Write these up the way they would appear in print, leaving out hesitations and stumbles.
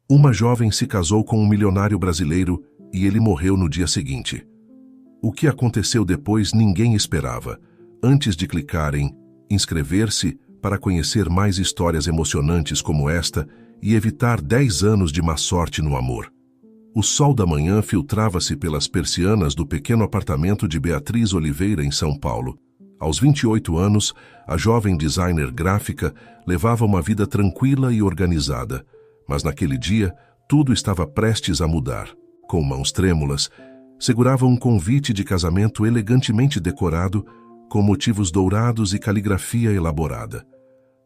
Uma jovem se casou com um milionário brasileiro e ele morreu no dia seguinte. O que aconteceu depois ninguém esperava. Antes de clicar em inscrever-se para conhecer mais histórias emocionantes como esta e evitar 10 anos de má sorte no amor. O sol da manhã filtrava-se pelas persianas do pequeno apartamento de Beatriz Oliveira em São Paulo. Aos 28 anos, a jovem designer gráfica levava uma vida tranquila e organizada. Mas naquele dia, tudo estava prestes a mudar. Com mãos trêmulas, segurava um convite de casamento elegantemente decorado, com motivos dourados e caligrafia elaborada.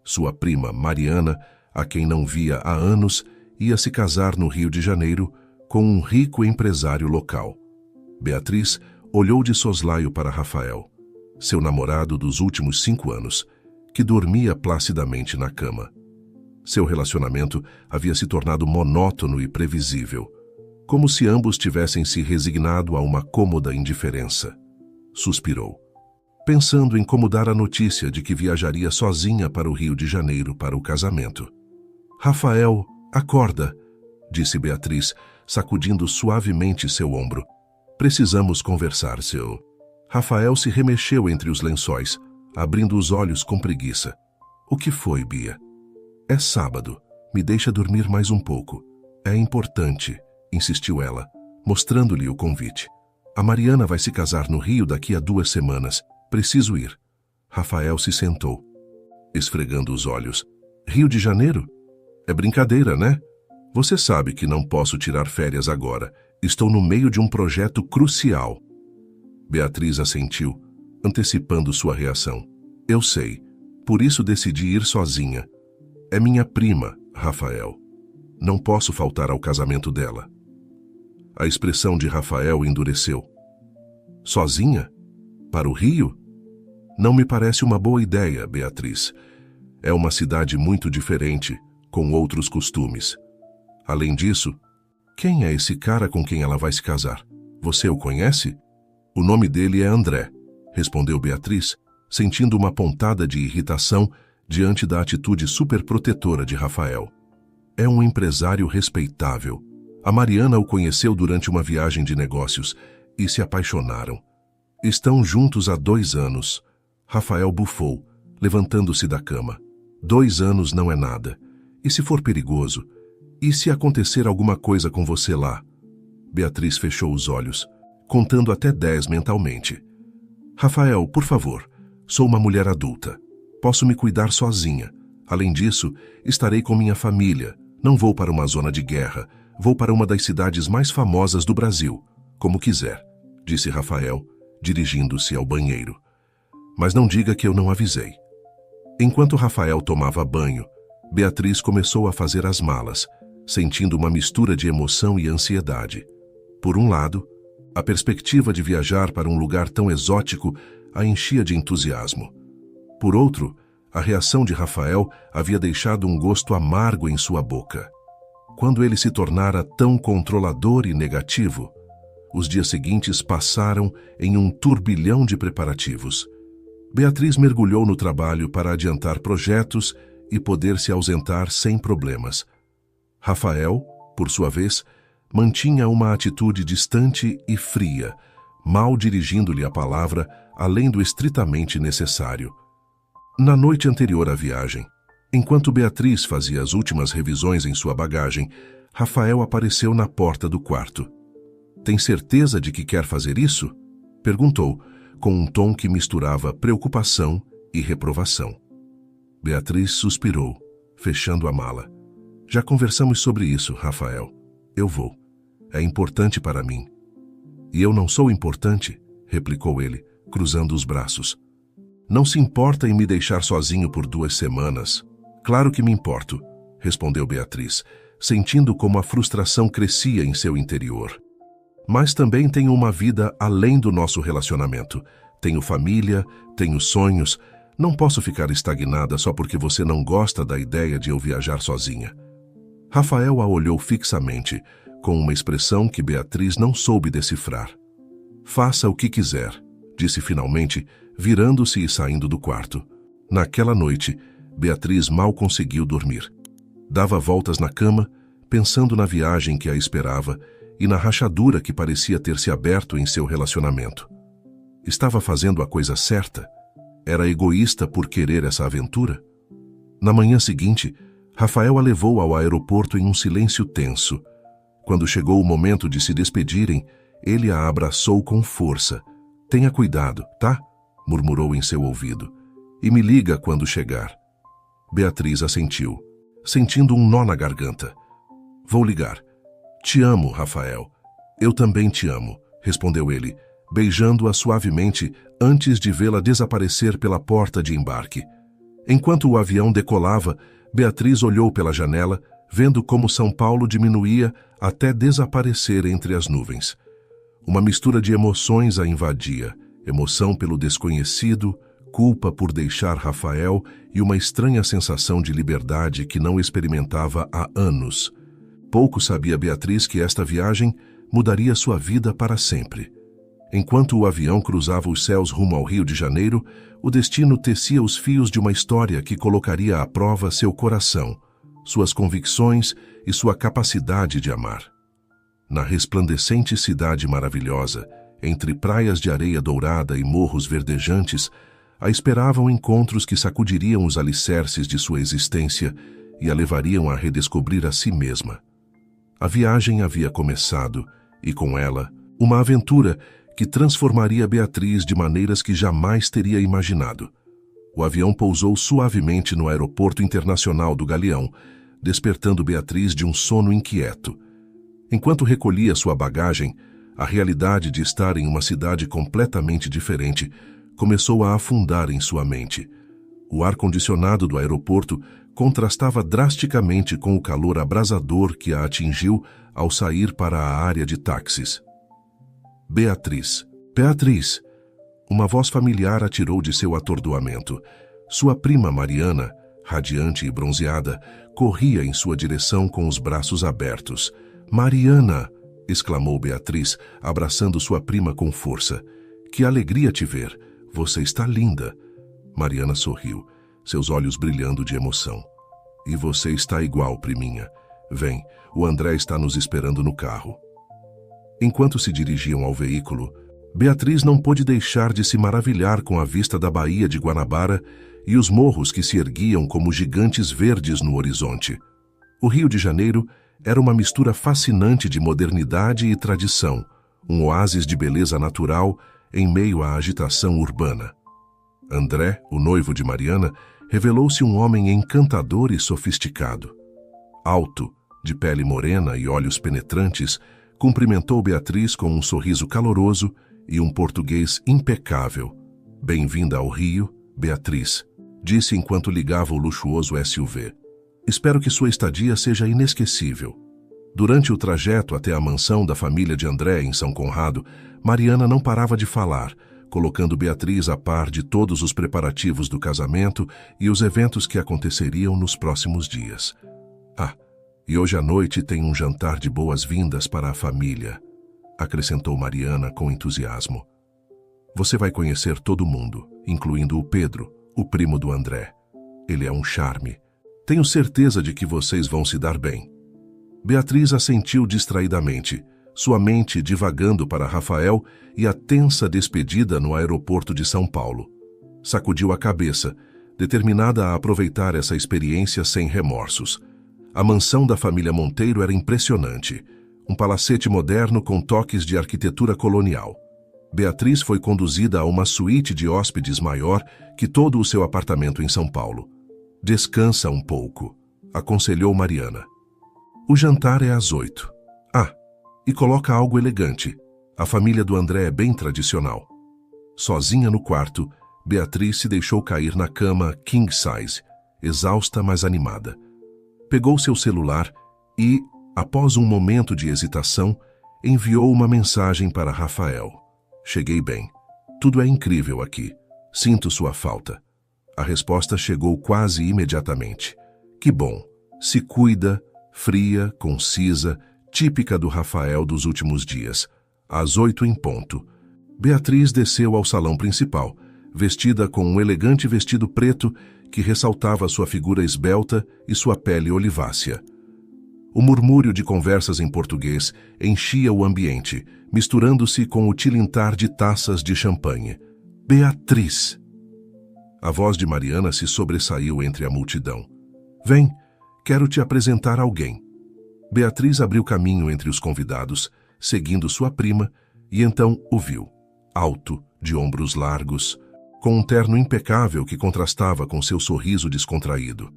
Sua prima, Mariana, a quem não via há anos, ia se casar no Rio de Janeiro com um rico empresário local. Beatriz olhou de soslaio para Rafael, seu namorado dos últimos 5 anos, que dormia placidamente na cama. Seu relacionamento havia se tornado monótono e previsível, como se ambos tivessem se resignado a uma cômoda indiferença. Suspirou, pensando em como dar a notícia de que viajaria sozinha para o Rio de Janeiro para o casamento. «Rafael, acorda!» disse Beatriz, sacudindo suavemente seu ombro. «Precisamos conversar, seu...» Rafael se remexeu entre os lençóis, abrindo os olhos com preguiça. «O que foi, Bia?» «É sábado. Me deixa dormir mais um pouco. É importante», insistiu ela, mostrando-lhe o convite. «A Mariana vai se casar no Rio daqui a 2 semanas. Preciso ir». Rafael se sentou, esfregando os olhos. «Rio de Janeiro? É brincadeira, né? Você sabe que não posso tirar férias agora. Estou no meio de um projeto crucial». Beatriz assentiu, antecipando sua reação. «Eu sei. Por isso decidi ir sozinha. É minha prima, Rafael. Não posso faltar ao casamento dela». A expressão de Rafael endureceu. «Sozinha? Para o Rio? Não me parece uma boa ideia, Beatriz. É uma cidade muito diferente, com outros costumes. Além disso, quem é esse cara com quem ela vai se casar? Você o conhece?» «O nome dele é André», respondeu Beatriz, sentindo uma pontada de irritação diante da atitude superprotetora de Rafael. «É um empresário respeitável. A Mariana o conheceu durante uma viagem de negócios e se apaixonaram. Estão juntos há 2 anos. Rafael bufou, levantando-se da cama. 2 anos não é nada. E se for perigoso? E se acontecer alguma coisa com você lá?» Beatriz fechou os olhos, contando até 10 mentalmente. «Rafael, por favor, sou uma mulher adulta. Posso me cuidar sozinha. Além disso, estarei com minha família. Não vou para uma zona de guerra. Vou para uma das cidades mais famosas do Brasil. Como quiser», disse Rafael, dirigindo-se ao banheiro. «Mas não diga que eu não avisei». Enquanto Rafael tomava banho, Beatriz começou a fazer as malas, sentindo uma mistura de emoção e ansiedade. Por um lado, a perspectiva de viajar para um lugar tão exótico a enchia de entusiasmo. Por outro, a reação de Rafael havia deixado um gosto amargo em sua boca. Quando ele se tornara tão controlador e negativo, os dias seguintes passaram em um turbilhão de preparativos. Beatriz mergulhou no trabalho para adiantar projetos e poder se ausentar sem problemas. Rafael, por sua vez, mantinha uma atitude distante e fria, mal dirigindo-lhe a palavra além do estritamente necessário. Na noite anterior à viagem, enquanto Beatriz fazia as últimas revisões em sua bagagem, Rafael apareceu na porta do quarto. «Tem certeza de que quer fazer isso?» perguntou, com um tom que misturava preocupação e reprovação. Beatriz suspirou, fechando a mala. «Já conversamos sobre isso, Rafael. Eu vou. É importante para mim». «E eu não sou importante?» replicou ele, cruzando os braços. «Não se importa em me deixar sozinho por 2 semanas?» «Claro que me importo», respondeu Beatriz, sentindo como a frustração crescia em seu interior. «Mas também tenho uma vida além do nosso relacionamento. Tenho família, tenho sonhos. Não posso ficar estagnada só porque você não gosta da ideia de eu viajar sozinha». Rafael a olhou fixamente, com uma expressão que Beatriz não soube decifrar. «Faça o que quiser», disse finalmente, virando-se e saindo do quarto. Naquela noite, Beatriz mal conseguiu dormir. Dava voltas na cama, pensando na viagem que a esperava e na rachadura que parecia ter se aberto em seu relacionamento. Estava fazendo a coisa certa? Era egoísta por querer essa aventura? Na manhã seguinte, Rafael a levou ao aeroporto em um silêncio tenso. Quando chegou o momento de se despedirem, ele a abraçou com força. "Tenha cuidado, tá?", murmurou em seu ouvido. "E me liga quando chegar." Beatriz assentiu, sentindo um nó na garganta. "Vou ligar." "Te amo, Rafael." "Eu também te amo", respondeu ele, beijando-a suavemente antes de vê-la desaparecer pela porta de embarque. Enquanto o avião decolava, Beatriz olhou pela janela, vendo como São Paulo diminuía até desaparecer entre as nuvens. Uma mistura de emoções a invadia: emoção pelo desconhecido, culpa por deixar Rafael e uma estranha sensação de liberdade que não experimentava há anos. Pouco sabia Beatriz que esta viagem mudaria sua vida para sempre. Enquanto o avião cruzava os céus rumo ao Rio de Janeiro, o destino tecia os fios de uma história que colocaria à prova seu coração, suas convicções e sua capacidade de amar. Na resplandecente cidade maravilhosa, entre praias de areia dourada e morros verdejantes, a esperavam encontros que sacudiriam os alicerces de sua existência e a levariam a redescobrir a si mesma. A viagem havia começado, e com ela, uma aventura que transformaria Beatriz de maneiras que jamais teria imaginado. O avião pousou suavemente no Aeroporto Internacional do Galeão, despertando Beatriz de um sono inquieto. Enquanto recolhia sua bagagem, a realidade de estar em uma cidade completamente diferente começou a afundar em sua mente. O ar-condicionado do aeroporto contrastava drasticamente com o calor abrasador que a atingiu ao sair para a área de táxis. "Beatriz, Beatriz!" Uma voz familiar a tirou de seu atordoamento. Sua prima Mariana, radiante e bronzeada, corria em sua direção com os braços abertos. "Mariana!", exclamou Beatriz, abraçando sua prima com força. "Que alegria te ver! Você está linda." Mariana sorriu, seus olhos brilhando de emoção. "E você está igual, priminha. Vem, o André está nos esperando no carro." Enquanto se dirigiam ao veículo, Beatriz não pôde deixar de se maravilhar com a vista da Baía de Guanabara e os morros que se erguiam como gigantes verdes no horizonte. O Rio de Janeiro era uma mistura fascinante de modernidade e tradição, um oásis de beleza natural em meio à agitação urbana. André, o noivo de Mariana, revelou-se um homem encantador e sofisticado. Alto, de pele morena e olhos penetrantes, cumprimentou Beatriz com um sorriso caloroso e um português impecável. "Bem-vinda ao Rio, Beatriz", disse enquanto ligava o luxuoso SUV. "Espero que sua estadia seja inesquecível." Durante o trajeto até a mansão da família de André em São Conrado, Mariana não parava de falar, colocando Beatriz a par de todos os preparativos do casamento e os eventos que aconteceriam nos próximos dias. "Ah, e hoje à noite tem um jantar de boas-vindas para a família", acrescentou Mariana com entusiasmo. "Você vai conhecer todo mundo, incluindo o Pedro, o primo do André. Ele é um charme. Tenho certeza de que vocês vão se dar bem." Beatriz assentiu distraidamente, sua mente divagando para Rafael e a tensa despedida no aeroporto de São Paulo. Sacudiu a cabeça, determinada a aproveitar essa experiência sem remorsos. A mansão da família Monteiro era impressionante, um palacete moderno com toques de arquitetura colonial. Beatriz foi conduzida a uma suíte de hóspedes maior que todo o seu apartamento em São Paulo. "Descansa um pouco", aconselhou Mariana. "O jantar é às 8. Ah, e coloca algo elegante. A família do André é bem tradicional." Sozinha no quarto, Beatriz se deixou cair na cama king size, exausta mas animada. Pegou seu celular e, após um momento de hesitação, enviou uma mensagem para Rafael. "Cheguei bem. Tudo é incrível aqui. Sinto sua falta." A resposta chegou quase imediatamente. "Que bom. Se cuida", fria, concisa, típica do Rafael dos últimos dias. Às 8 em ponto. Beatriz desceu ao salão principal, vestida com um elegante vestido preto que ressaltava sua figura esbelta e sua pele olivácea. O murmúrio de conversas em português enchia o ambiente, misturando-se com o tilintar de taças de champanhe. Beatriz! A voz de Mariana se sobressaiu entre a multidão. Vem, quero te apresentar alguém. Beatriz abriu caminho entre os convidados, seguindo sua prima, e então o viu, alto, de ombros largos, com um terno impecável que contrastava com seu sorriso descontraído.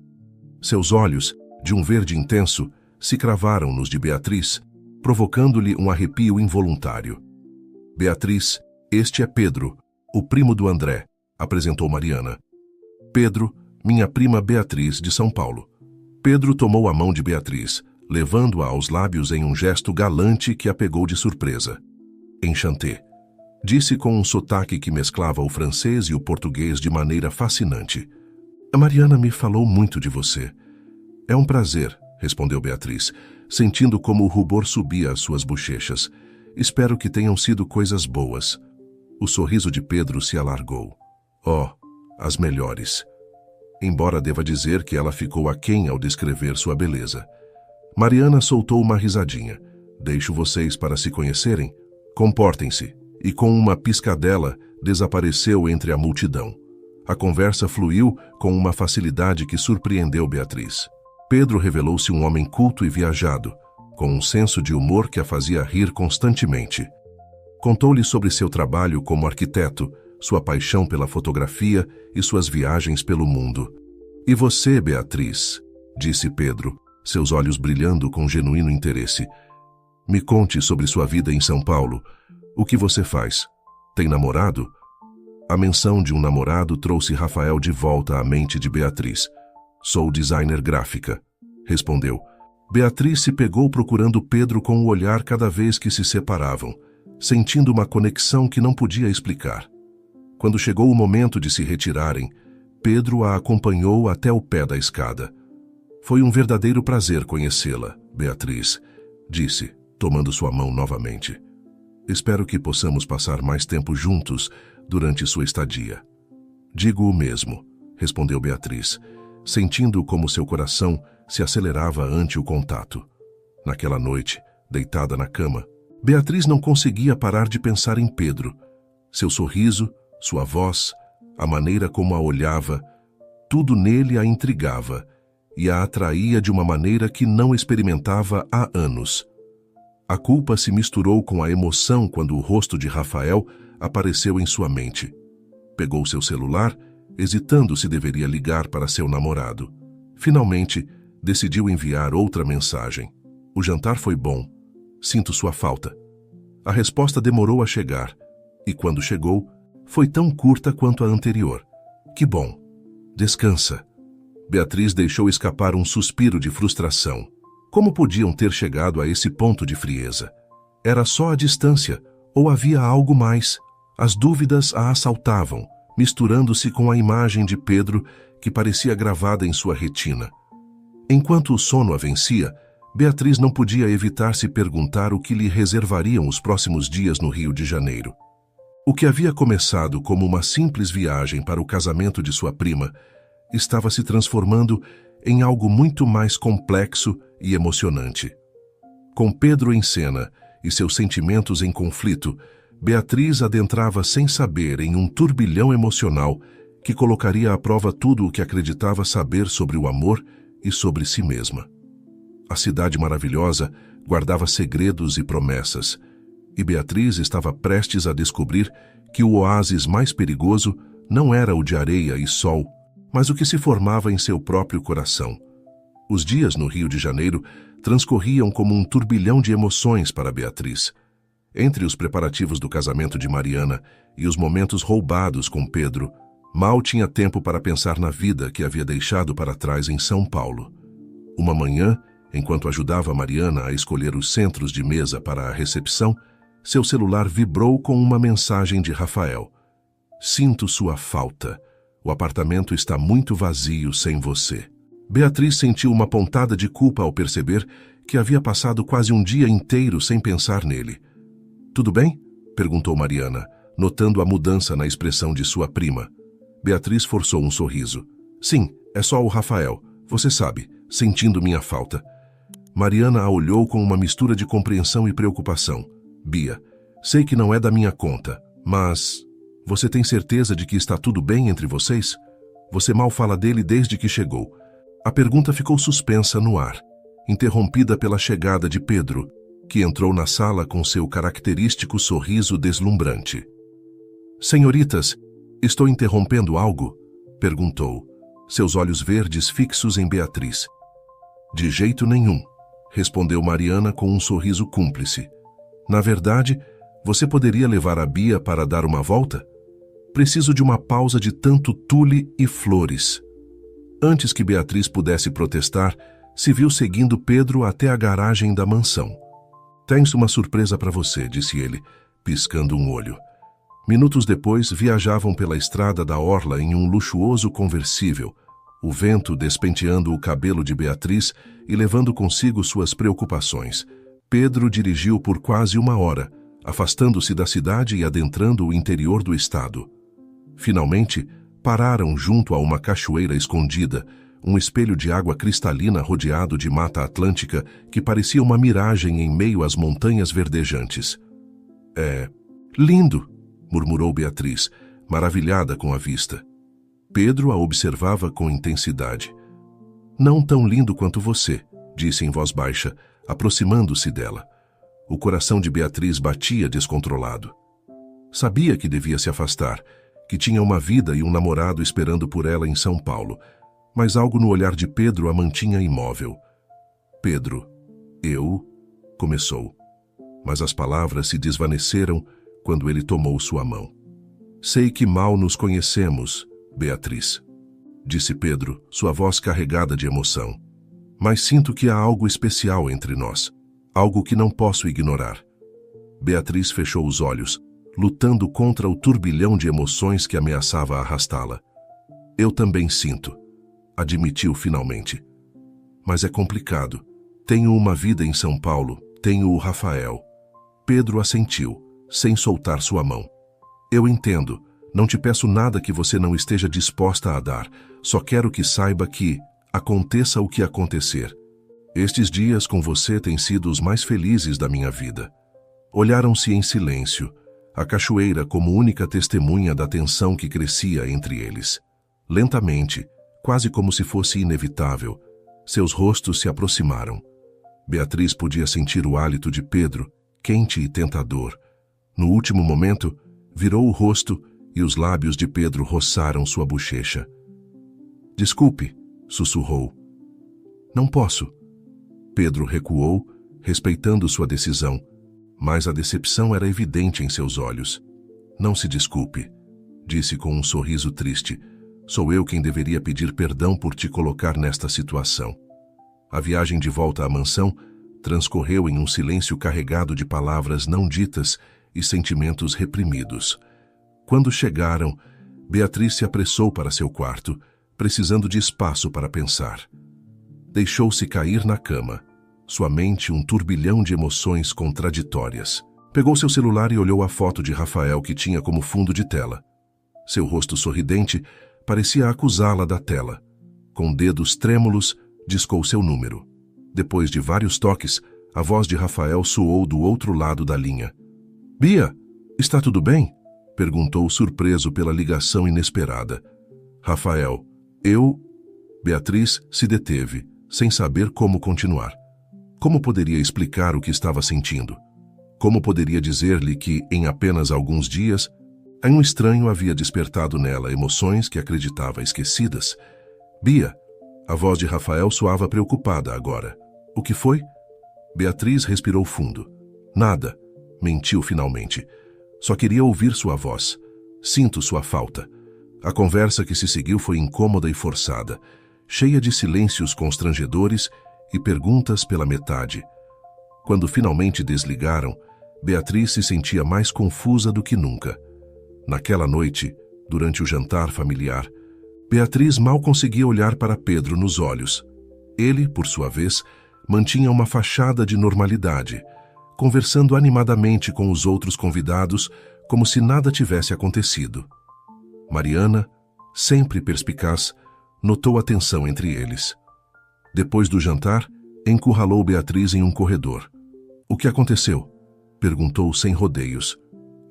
Seus olhos, de um verde intenso, se cravaram nos de Beatriz, provocando-lhe um arrepio involuntário. Beatriz, este é Pedro, o primo do André, apresentou Mariana. Pedro, minha prima Beatriz, de São Paulo. Pedro tomou a mão de Beatriz, levando-a aos lábios em um gesto galante que a pegou de surpresa. Enchanté, disse com um sotaque que mesclava o francês e o português de maneira fascinante. A Mariana me falou muito de você. É um prazer, respondeu Beatriz, sentindo como o rubor subia às suas bochechas. Espero que tenham sido coisas boas. O sorriso de Pedro se alargou. Oh, as melhores. Embora deva dizer que ela ficou aquém ao descrever sua beleza. Mariana soltou uma risadinha. Deixo vocês para se conhecerem. Comportem-se. E com uma piscadela, desapareceu entre a multidão. A conversa fluiu com uma facilidade que surpreendeu Beatriz. Pedro revelou-se um homem culto e viajado, com um senso de humor que a fazia rir constantemente. Contou-lhe sobre seu trabalho como arquiteto, sua paixão pela fotografia e suas viagens pelo mundo. E você, Beatriz? Disse Pedro, seus olhos brilhando com genuíno interesse. Me conte sobre sua vida em São Paulo. O que você faz? Tem namorado? A menção de um namorado trouxe Rafael de volta à mente de Beatriz. Sou designer gráfica, respondeu. Beatriz se pegou procurando Pedro com o olhar cada vez que se separavam, sentindo uma conexão que não podia explicar. Quando chegou o momento de se retirarem, Pedro a acompanhou até o pé da escada. Foi um verdadeiro prazer conhecê-la, Beatriz, disse, tomando sua mão novamente. Espero que possamos passar mais tempo juntos durante sua estadia. Digo o mesmo, respondeu Beatriz, sentindo como seu coração se acelerava ante o contato. Naquela noite, deitada na cama, Beatriz não conseguia parar de pensar em Pedro. Seu sorriso, sua voz, a maneira como a olhava, tudo nele a intrigava e a atraía de uma maneira que não experimentava há anos. A culpa se misturou com a emoção quando o rosto de Rafael apareceu em sua mente. Pegou seu celular, hesitando se deveria ligar para seu namorado. Finalmente, decidiu enviar outra mensagem. O jantar foi bom. Sinto sua falta. A resposta demorou a chegar, e quando chegou, foi tão curta quanto a anterior. Que bom. Descansa. Beatriz deixou escapar um suspiro de frustração. Como podiam ter chegado a esse ponto de frieza? Era só a distância, ou havia algo mais? As dúvidas a assaltavam, misturando-se com a imagem de Pedro que parecia gravada em sua retina. Enquanto o sono a vencia, Beatriz não podia evitar se perguntar o que lhe reservariam os próximos dias no Rio de Janeiro. O que havia começado como uma simples viagem para o casamento de sua prima estava se transformando em algo muito mais complexo e emocionante. Com Pedro em cena e seus sentimentos em conflito, Beatriz adentrava sem saber em um turbilhão emocional que colocaria à prova tudo o que acreditava saber sobre o amor e sobre si mesma. A cidade maravilhosa guardava segredos e promessas, e Beatriz estava prestes a descobrir que o oásis mais perigoso não era o de areia e sol, mas o que se formava em seu próprio coração. Os dias no Rio de Janeiro transcorriam como um turbilhão de emoções para Beatriz. Entre os preparativos do casamento de Mariana e os momentos roubados com Pedro, mal tinha tempo para pensar na vida que havia deixado para trás em São Paulo. Uma manhã, enquanto ajudava Mariana a escolher os centros de mesa para a recepção, seu celular vibrou com uma mensagem de Rafael. Sinto sua falta. O apartamento está muito vazio sem você. Beatriz sentiu uma pontada de culpa ao perceber que havia passado quase um dia inteiro sem pensar nele. Tudo bem? Perguntou Mariana, notando a mudança na expressão de sua prima. Beatriz forçou um sorriso. Sim, é só o Rafael. Você sabe, sentindo minha falta. Mariana a olhou com uma mistura de compreensão e preocupação. Bia, sei que não é da minha conta, mas... Você tem certeza de que está tudo bem entre vocês? Você mal fala dele desde que chegou. A pergunta ficou suspensa no ar, interrompida pela chegada de Pedro, que entrou na sala com seu característico sorriso deslumbrante. Senhoritas, estou interrompendo algo? Perguntou, seus olhos verdes fixos em Beatriz. De jeito nenhum, respondeu Mariana com um sorriso cúmplice. Na verdade, você poderia levar a Bia para dar uma volta? Preciso de uma pausa de tanto tule e flores. Antes que Beatriz pudesse protestar, se viu seguindo Pedro até a garagem da mansão. Tenho uma surpresa para você, disse ele, piscando um olho. Minutos depois, viajavam pela estrada da orla em um luxuoso conversível, o vento despenteando o cabelo de Beatriz e levando consigo suas preocupações. Pedro dirigiu por quase 1 hora, afastando-se da cidade e adentrando o interior do estado. Finalmente, pararam junto a uma cachoeira escondida, um espelho de água cristalina rodeado de mata atlântica que parecia uma miragem em meio às montanhas verdejantes. É lindo, murmurou Beatriz, maravilhada com a vista. Pedro a observava com intensidade. Não tão lindo quanto você, disse em voz baixa, aproximando-se dela. O coração de Beatriz batia descontrolado. Sabia que devia se afastar, que tinha uma vida e um namorado esperando por ela em São Paulo, mas algo no olhar de Pedro a mantinha imóvel. Pedro, começou, mas as palavras se desvaneceram quando ele tomou sua mão. Sei que mal nos conhecemos, Beatriz, disse Pedro, sua voz carregada de emoção. Mas sinto que há algo especial entre nós, algo que não posso ignorar. Beatriz fechou os olhos, lutando contra o turbilhão de emoções que ameaçava arrastá-la. Eu também sinto, admitiu finalmente. Mas é complicado. Tenho uma vida em São Paulo, tenho o Rafael. Pedro assentiu, sem soltar sua mão. Eu entendo, não te peço nada que você não esteja disposta a dar, só quero que saiba que, aconteça o que acontecer, estes dias com você têm sido os mais felizes da minha vida. Olharam-se em silêncio, a cachoeira como única testemunha da tensão que crescia entre eles. Lentamente, quase como se fosse inevitável, seus rostos se aproximaram. Beatriz podia sentir o hálito de Pedro, quente e tentador. No último momento, virou o rosto e os lábios de Pedro roçaram sua bochecha. Desculpe, sussurrou. Não posso. Pedro recuou, respeitando sua decisão, mas a decepção era evidente em seus olhos. Não se desculpe, disse com um sorriso triste. Sou eu quem deveria pedir perdão por te colocar nesta situação. A viagem de volta à mansão transcorreu em um silêncio carregado de palavras não ditas e sentimentos reprimidos. Quando chegaram, Beatriz se apressou para seu quarto, precisando de espaço para pensar. Deixou-se cair na cama, sua mente um turbilhão de emoções contraditórias. Pegou seu celular e olhou a foto de Rafael que tinha como fundo de tela. Seu rosto sorridente parecia acusá-la da tela. Com dedos trêmulos, discou seu número. Depois de vários toques, a voz de Rafael soou do outro lado da linha. Bia, está tudo bem? Perguntou surpreso pela ligação inesperada. Rafael, Beatriz se deteve, sem saber como continuar. Como poderia explicar o que estava sentindo? Como poderia dizer-lhe que, em apenas alguns dias, um estranho havia despertado nela emoções que acreditava esquecidas? Bia, a voz de Rafael soava preocupada agora. O que foi? Beatriz respirou fundo. Nada, mentiu finalmente. Só queria ouvir sua voz. Sinto sua falta. A conversa que se seguiu foi incômoda e forçada, cheia de silêncios constrangedores e perguntas pela metade. Quando finalmente desligaram, Beatriz se sentia mais confusa do que nunca. Naquela noite, durante o jantar familiar, Beatriz mal conseguia olhar para Pedro nos olhos. Ele, por sua vez, mantinha uma fachada de normalidade, conversando animadamente com os outros convidados como se nada tivesse acontecido. Mariana, sempre perspicaz, notou a tensão entre eles. Depois do jantar, Encurralou Beatriz em um corredor. O que aconteceu? Perguntou sem rodeios.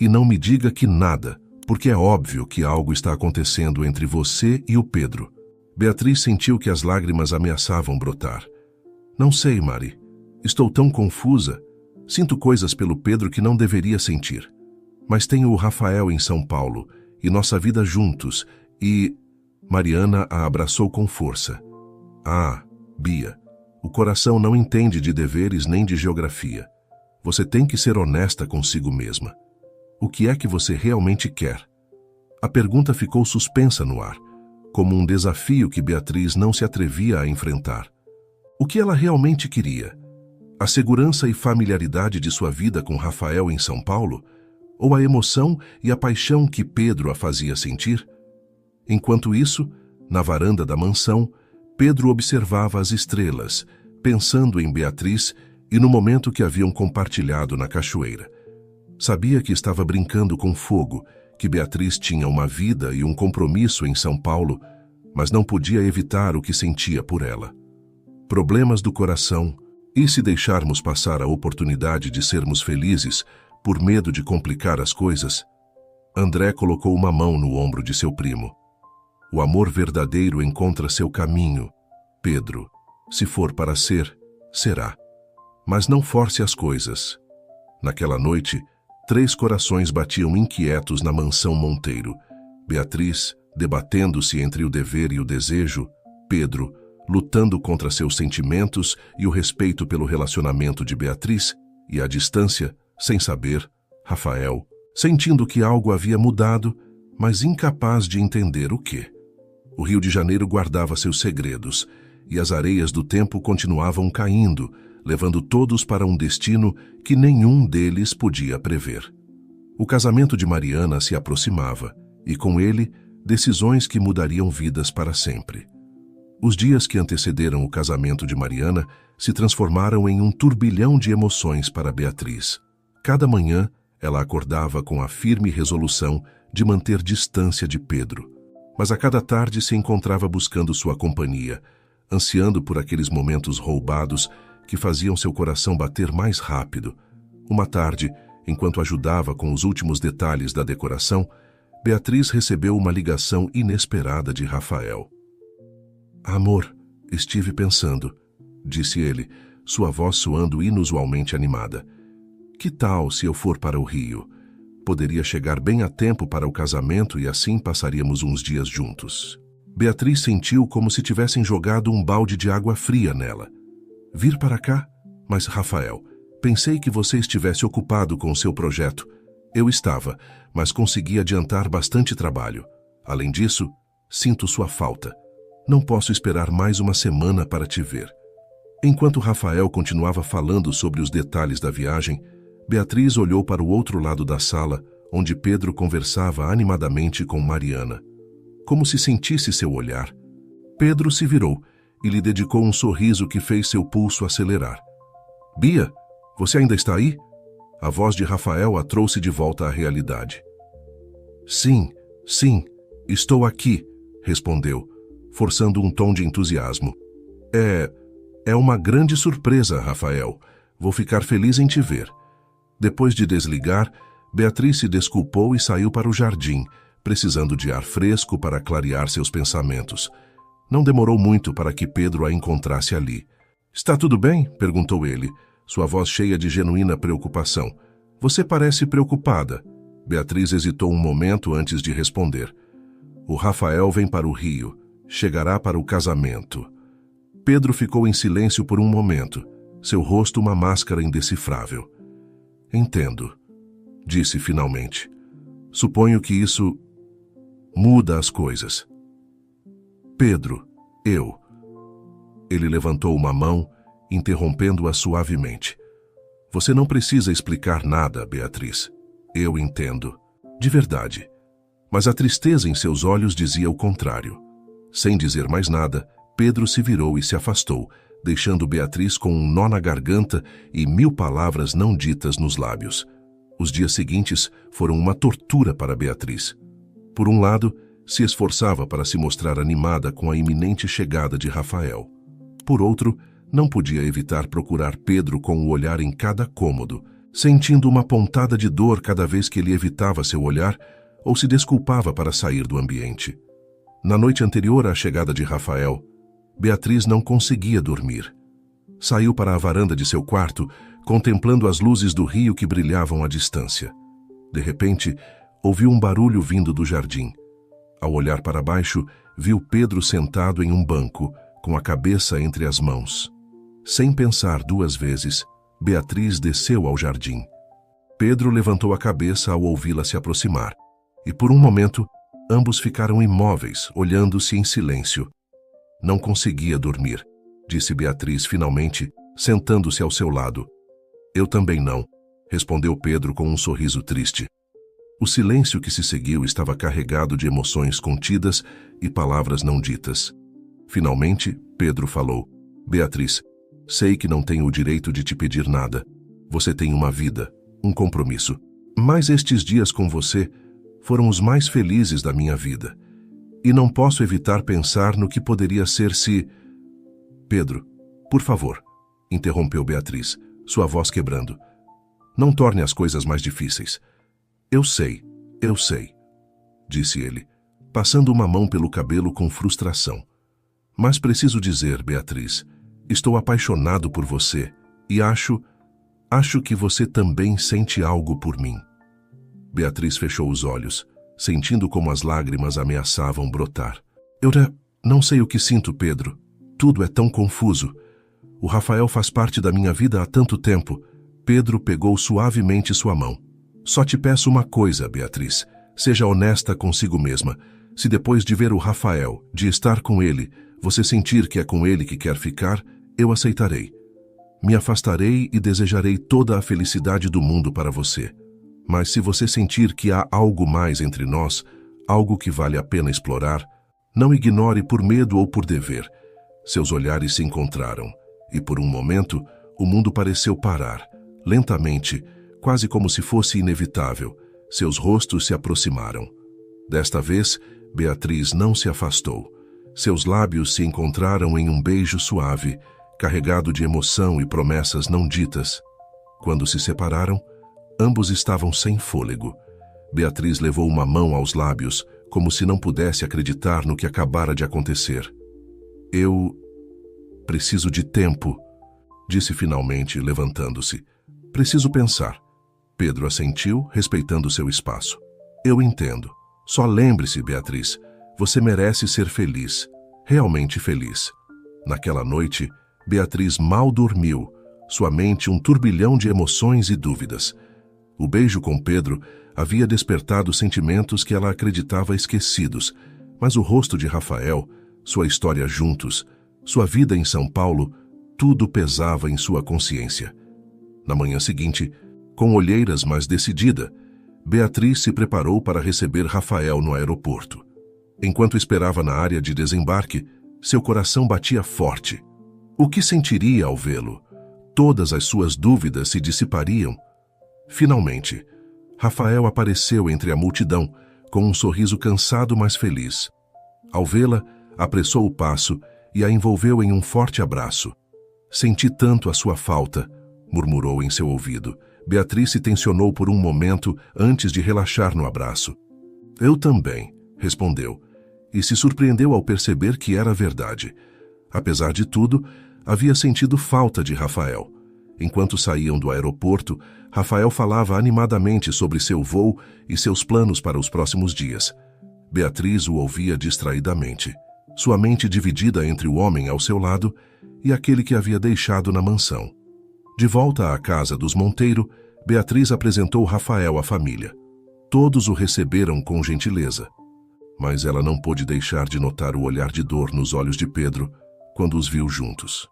E não me diga que nada, porque é óbvio que algo está acontecendo entre você e o Pedro. Beatriz sentiu que as lágrimas ameaçavam brotar. Não sei, Mari. Estou tão confusa. Sinto coisas pelo Pedro que não deveria sentir. Mas tenho o Rafael em São Paulo e nossa vida juntos e... Mariana a abraçou com força. Ah, Bia, o coração não entende de deveres nem de geografia. Você tem que ser honesta consigo mesma. O que é que você realmente quer? A pergunta ficou suspensa no ar, como um desafio que Beatriz não se atrevia a enfrentar. O que ela realmente queria? A segurança e familiaridade de sua vida com Rafael em São Paulo? Ou a emoção e a paixão que Pedro a fazia sentir? Enquanto isso, na varanda da mansão, Pedro observava as estrelas, pensando em Beatriz e no momento que haviam compartilhado na cachoeira. Sabia que estava brincando com fogo, que Beatriz tinha uma vida e um compromisso em São Paulo, mas não podia evitar o que sentia por ela. Problemas do coração, e se deixarmos passar a oportunidade de sermos felizes por medo de complicar as coisas? André colocou uma mão no ombro de seu primo. O amor verdadeiro encontra seu caminho. Pedro, se for para ser, será. Mas não force as coisas. Naquela noite, 3 corações batiam inquietos na mansão Monteiro. Beatriz, debatendo-se entre o dever e o desejo. Pedro, lutando contra seus sentimentos e o respeito pelo relacionamento de Beatriz. E à distância, sem saber, Rafael, sentindo que algo havia mudado, mas incapaz de entender o quê. O Rio de Janeiro guardava seus segredos, e as areias do tempo continuavam caindo, levando todos para um destino que nenhum deles podia prever. O casamento de Mariana se aproximava, e com ele, decisões que mudariam vidas para sempre. Os dias que antecederam o casamento de Mariana se transformaram em um turbilhão de emoções para Beatriz. Cada manhã, ela acordava com a firme resolução de manter distância de Pedro. Mas a cada tarde se encontrava buscando sua companhia, ansiando por aqueles momentos roubados que faziam seu coração bater mais rápido. Uma tarde, enquanto ajudava com os últimos detalhes da decoração, Beatriz recebeu uma ligação inesperada de Rafael. Amor, estive pensando, disse ele, sua voz soando inusualmente animada. Que tal se eu for para o Rio? Poderia chegar bem a tempo para o casamento e assim passaríamos uns dias juntos. Beatriz sentiu como se tivessem jogado um balde de água fria nela. Vir para cá? Mas, Rafael, pensei que você estivesse ocupado com o seu projeto. Eu estava, mas consegui adiantar bastante trabalho. Além disso, sinto sua falta. Não posso esperar mais uma semana para te ver. Enquanto Rafael continuava falando sobre os detalhes da viagem, Beatriz olhou para o outro lado da sala, onde Pedro conversava animadamente com Mariana. Como se sentisse seu olhar, Pedro se virou e lhe dedicou um sorriso que fez seu pulso acelerar. Bia, você ainda está aí? A voz de Rafael a trouxe de volta à realidade. Sim, estou aqui, respondeu, forçando um tom de entusiasmo. É uma grande surpresa, Rafael. Vou ficar feliz em te ver. Depois de desligar, Beatriz se desculpou e saiu para o jardim, precisando de ar fresco para clarear seus pensamentos. Não demorou muito para que Pedro a encontrasse ali. Está tudo bem? Perguntou ele, sua voz cheia de genuína preocupação. Você parece preocupada. Beatriz hesitou um momento antes de responder. O Rafael vem para o Rio. Chegará para o casamento. Pedro ficou em silêncio por um momento, seu rosto uma máscara indecifrável. Entendo, disse finalmente. Suponho que isso muda as coisas. Pedro, eu. Ele levantou uma mão, interrompendo-a suavemente. Você não precisa explicar nada, Beatriz. Eu entendo. De verdade. Mas a tristeza em seus olhos dizia o contrário. Sem dizer mais nada, Pedro se virou e se afastou, deixando Beatriz com um nó na garganta e 1000 palavras não ditas nos lábios. Os dias seguintes foram uma tortura para Beatriz. Por um lado, se esforçava para se mostrar animada com a iminente chegada de Rafael. Por outro, Não podia evitar procurar Pedro com o olhar em cada cômodo, sentindo uma pontada de dor cada vez que ele evitava seu olhar ou se desculpava para sair do ambiente. Na noite anterior à chegada de Rafael, Beatriz não conseguia dormir. Saiu para a varanda de seu quarto, contemplando as luzes do rio que brilhavam à distância. De repente, ouviu um barulho vindo do jardim. Ao olhar para baixo, viu Pedro sentado em um banco, com a cabeça entre as mãos. Sem pensar duas vezes, Beatriz desceu ao jardim. Pedro levantou a cabeça ao ouvi-la se aproximar, e por um momento, ambos ficaram imóveis, olhando-se em silêncio. Não conseguia dormir, disse Beatriz finalmente, sentando-se ao seu lado. Eu também não, respondeu Pedro com um sorriso triste. O silêncio que se seguiu estava carregado de emoções contidas e palavras não ditas. Finalmente, Pedro falou: Beatriz, sei que não tenho o direito de te pedir nada. Você tem uma vida, um compromisso. Mas estes dias com você foram os mais felizes da minha vida. E não posso evitar pensar no que poderia ser se... Pedro, por favor, interrompeu Beatriz, sua voz quebrando. Não torne as coisas mais difíceis. Eu sei, disse ele, passando uma mão pelo cabelo com frustração. Mas preciso dizer, Beatriz, estou apaixonado por você e acho que você também sente algo por mim. Beatriz fechou os olhos, sentindo como as lágrimas ameaçavam brotar. Eu não sei o que sinto, Pedro. Tudo é tão confuso. O Rafael faz parte da minha vida há tanto tempo. Pedro pegou suavemente sua mão. Só te peço uma coisa, Beatriz. Seja honesta consigo mesma. Se depois de ver o Rafael, de estar com ele, você sentir que é com ele que quer ficar, eu aceitarei. Me afastarei e desejarei toda a felicidade do mundo para você. Mas se você sentir que há algo mais entre nós, algo que vale a pena explorar, não ignore por medo ou por dever. Seus olhares se encontraram, e por um momento, o mundo pareceu parar. Lentamente, quase como se fosse inevitável, seus rostos se aproximaram. Desta vez, Beatriz não se afastou. Seus lábios se encontraram em um beijo suave, carregado de emoção e promessas não ditas. Quando se separaram, ambos estavam sem fôlego. Beatriz levou uma mão aos lábios, como se não pudesse acreditar no que acabara de acontecer. Eu preciso de tempo, disse finalmente, levantando-se. Preciso pensar. Pedro assentiu, respeitando seu espaço. Eu entendo. Só lembre-se, Beatriz, você merece ser feliz, realmente feliz. Naquela noite, Beatriz mal dormiu, sua mente um turbilhão de emoções e dúvidas. O beijo com Pedro havia despertado sentimentos que ela acreditava esquecidos, mas o rosto de Rafael, sua história juntos, sua vida em São Paulo, tudo pesava em sua consciência. Na manhã seguinte, com olheiras mas decidida, Beatriz se preparou para receber Rafael no aeroporto. Enquanto esperava na área de desembarque, seu coração batia forte. O que sentiria ao vê-lo? Todas as suas dúvidas se dissipariam. Finalmente, Rafael apareceu entre a multidão, com um sorriso cansado mas feliz. Ao vê-la, apressou o passo e a envolveu em um forte abraço. Senti tanto a sua falta, murmurou em seu ouvido. Beatriz se tensionou por um momento antes de relaxar no abraço. Eu também, respondeu, e se surpreendeu ao perceber que era verdade. Apesar de tudo, havia sentido falta de Rafael. Enquanto saíam do aeroporto, Rafael falava animadamente sobre seu voo e seus planos para os próximos dias. Beatriz o ouvia distraidamente, sua mente dividida entre o homem ao seu lado e aquele que havia deixado na mansão. De volta à casa dos Monteiro, Beatriz apresentou Rafael à família. Todos o receberam com gentileza. Mas ela não pôde deixar de notar o olhar de dor nos olhos de Pedro quando os viu juntos.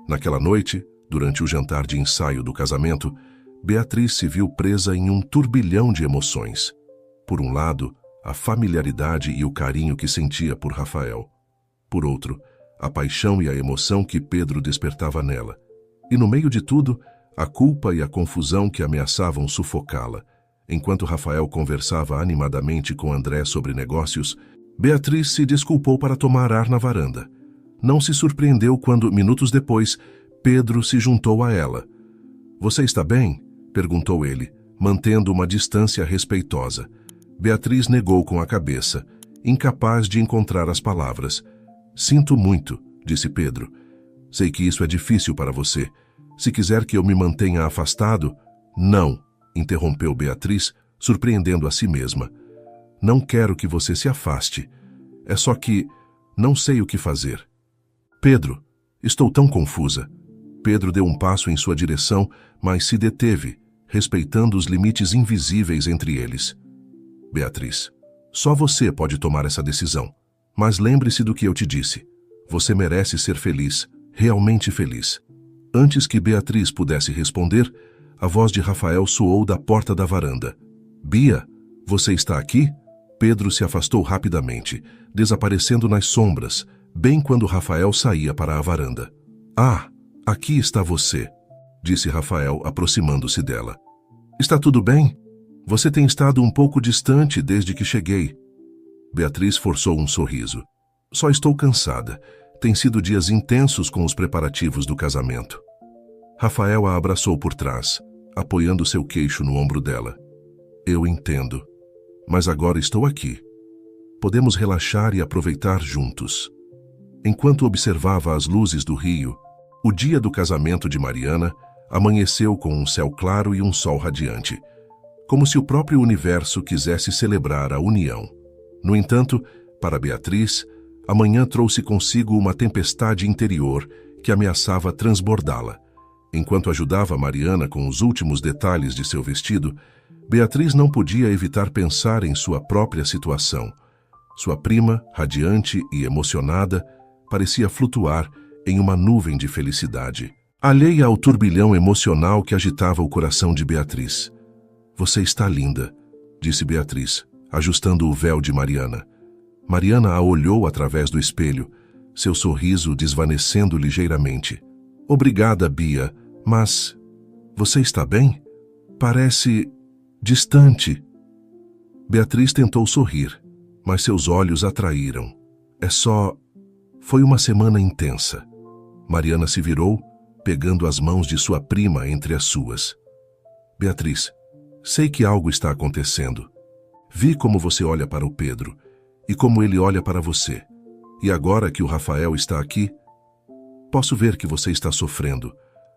Naquela noite, durante o jantar de ensaio do casamento, Beatriz se viu presa em um turbilhão de emoções. Por um lado, a familiaridade e o carinho que sentia por Rafael. Por outro, a paixão e a emoção que Pedro despertava nela. E no meio de tudo, a culpa e a confusão que ameaçavam sufocá-la. Enquanto Rafael conversava animadamente com André sobre negócios, Beatriz se desculpou para tomar ar na varanda. Não se surpreendeu quando, minutos depois, Pedro se juntou a ela. Você está bem? Perguntou ele, mantendo uma distância respeitosa. Beatriz negou com a cabeça, incapaz de encontrar as palavras. Sinto muito, disse Pedro. Sei que isso é difícil para você. Se quiser que eu me mantenha afastado... Não, interrompeu Beatriz, surpreendendo a si mesma. Não quero que você se afaste. É só que não sei o que fazer. Pedro, estou tão confusa. Pedro deu um passo em sua direção, mas se deteve, respeitando os limites invisíveis entre eles. Beatriz, só você pode tomar essa decisão. Mas lembre-se do que eu te disse. Você merece ser feliz, realmente feliz. Antes que Beatriz pudesse responder, a voz de Rafael soou da porta da varanda. Bia, você está aqui? Pedro se afastou rapidamente, desaparecendo nas sombras, bem quando Rafael saía para a varanda. Ah, aqui está você, disse Rafael, aproximando-se dela. Está tudo bem? Você tem estado um pouco distante desde que cheguei. Beatriz forçou um sorriso. Só estou cansada. Tem sido dias intensos com os preparativos do casamento. Rafael a abraçou por trás, apoiando seu queixo no ombro dela. Eu entendo, mas agora estou aqui. Podemos relaxar e aproveitar juntos. Enquanto observava as luzes do rio, o dia do casamento de Mariana amanheceu com um céu claro e um sol radiante, como se o próprio universo quisesse celebrar a união. No entanto, para Beatriz, a manhã trouxe consigo uma tempestade interior que ameaçava transbordá-la. Enquanto ajudava Mariana com os últimos detalhes de seu vestido, Beatriz não podia evitar pensar em sua própria situação. Sua prima, radiante e emocionada, parecia flutuar em uma nuvem de felicidade, alheia ao turbilhão emocional que agitava o coração de Beatriz. Você está linda, disse Beatriz, ajustando o véu de Mariana. Mariana a olhou através do espelho, seu sorriso desvanecendo ligeiramente. Obrigada, Bia, mas... Você está bem? Parece... distante. Beatriz tentou sorrir, mas seus olhos a traíram. Foi uma semana intensa. Mariana se virou, pegando as mãos de sua prima entre as suas. Beatriz, sei que algo está acontecendo. Vi como você olha para o Pedro e como ele olha para você. E agora que o Rafael está aqui, posso ver que você está sofrendo.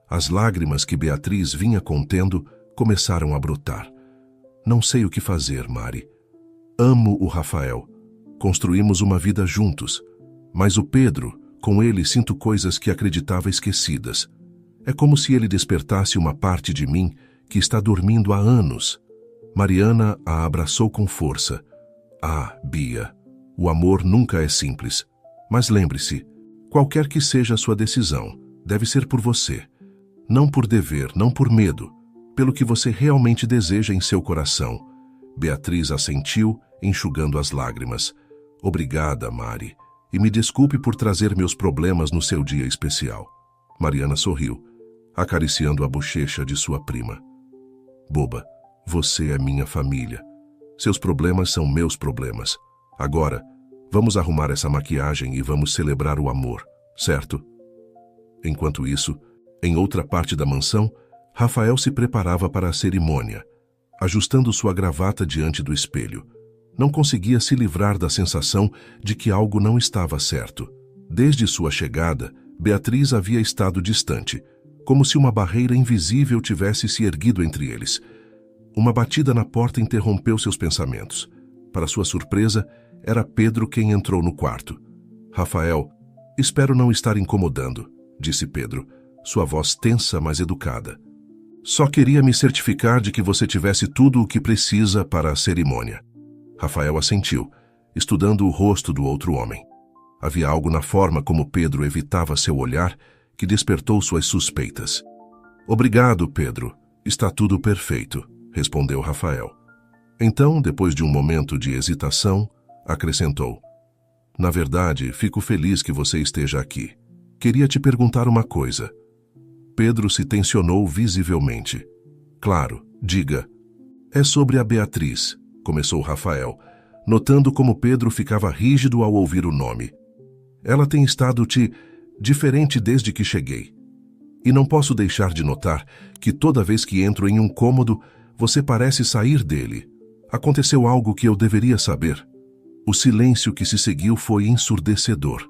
As lágrimas que Beatriz vinha contendo começaram a brotar. Não sei o que fazer, Mari. Amo o Rafael. Construímos uma vida juntos. Mas o Pedro, com ele sinto coisas que acreditava esquecidas. É como se ele despertasse uma parte de mim que está dormindo há anos. Mariana a abraçou com força. Ah, Bia, o amor nunca é simples. Mas lembre-se, qualquer que seja a sua decisão, deve ser por você. Não por dever, não por medo, pelo que você realmente deseja em seu coração. Beatriz assentiu, enxugando as lágrimas. Obrigada, Mari, e me desculpe por trazer meus problemas no seu dia especial. Mariana sorriu, acariciando a bochecha de sua prima. Boba, você é minha família. Seus problemas são meus problemas. Agora, vamos arrumar essa maquiagem e vamos celebrar o amor, certo? Enquanto isso, em outra parte da mansão, Rafael se preparava para a cerimônia, ajustando sua gravata diante do espelho. Não conseguia se livrar da sensação de que algo não estava certo. Desde sua chegada, Beatriz havia estado distante, como se uma barreira invisível tivesse se erguido entre eles. Uma batida na porta interrompeu seus pensamentos. Para sua surpresa, era Pedro quem entrou no quarto. Rafael, espero não estar incomodando, disse Pedro, sua voz tensa, mas educada. Só queria me certificar de que você tivesse tudo o que precisa para a cerimônia. Rafael assentiu, estudando o rosto do outro homem. Havia algo na forma como Pedro evitava seu olhar que despertou suas suspeitas. Obrigado, Pedro. Está tudo perfeito, respondeu Rafael. Então, depois de um momento de hesitação, acrescentou. Na verdade, fico feliz que você esteja aqui. Queria te perguntar uma coisa. Pedro se tensionou visivelmente. Claro, diga. É sobre a Beatriz, começou Rafael, notando como Pedro ficava rígido ao ouvir o nome. Ela tem estado diferente desde que cheguei. E não posso deixar de notar que toda vez que entro em um cômodo, você parece sair dele. Aconteceu algo que eu deveria saber. O silêncio que se seguiu foi ensurdecedor.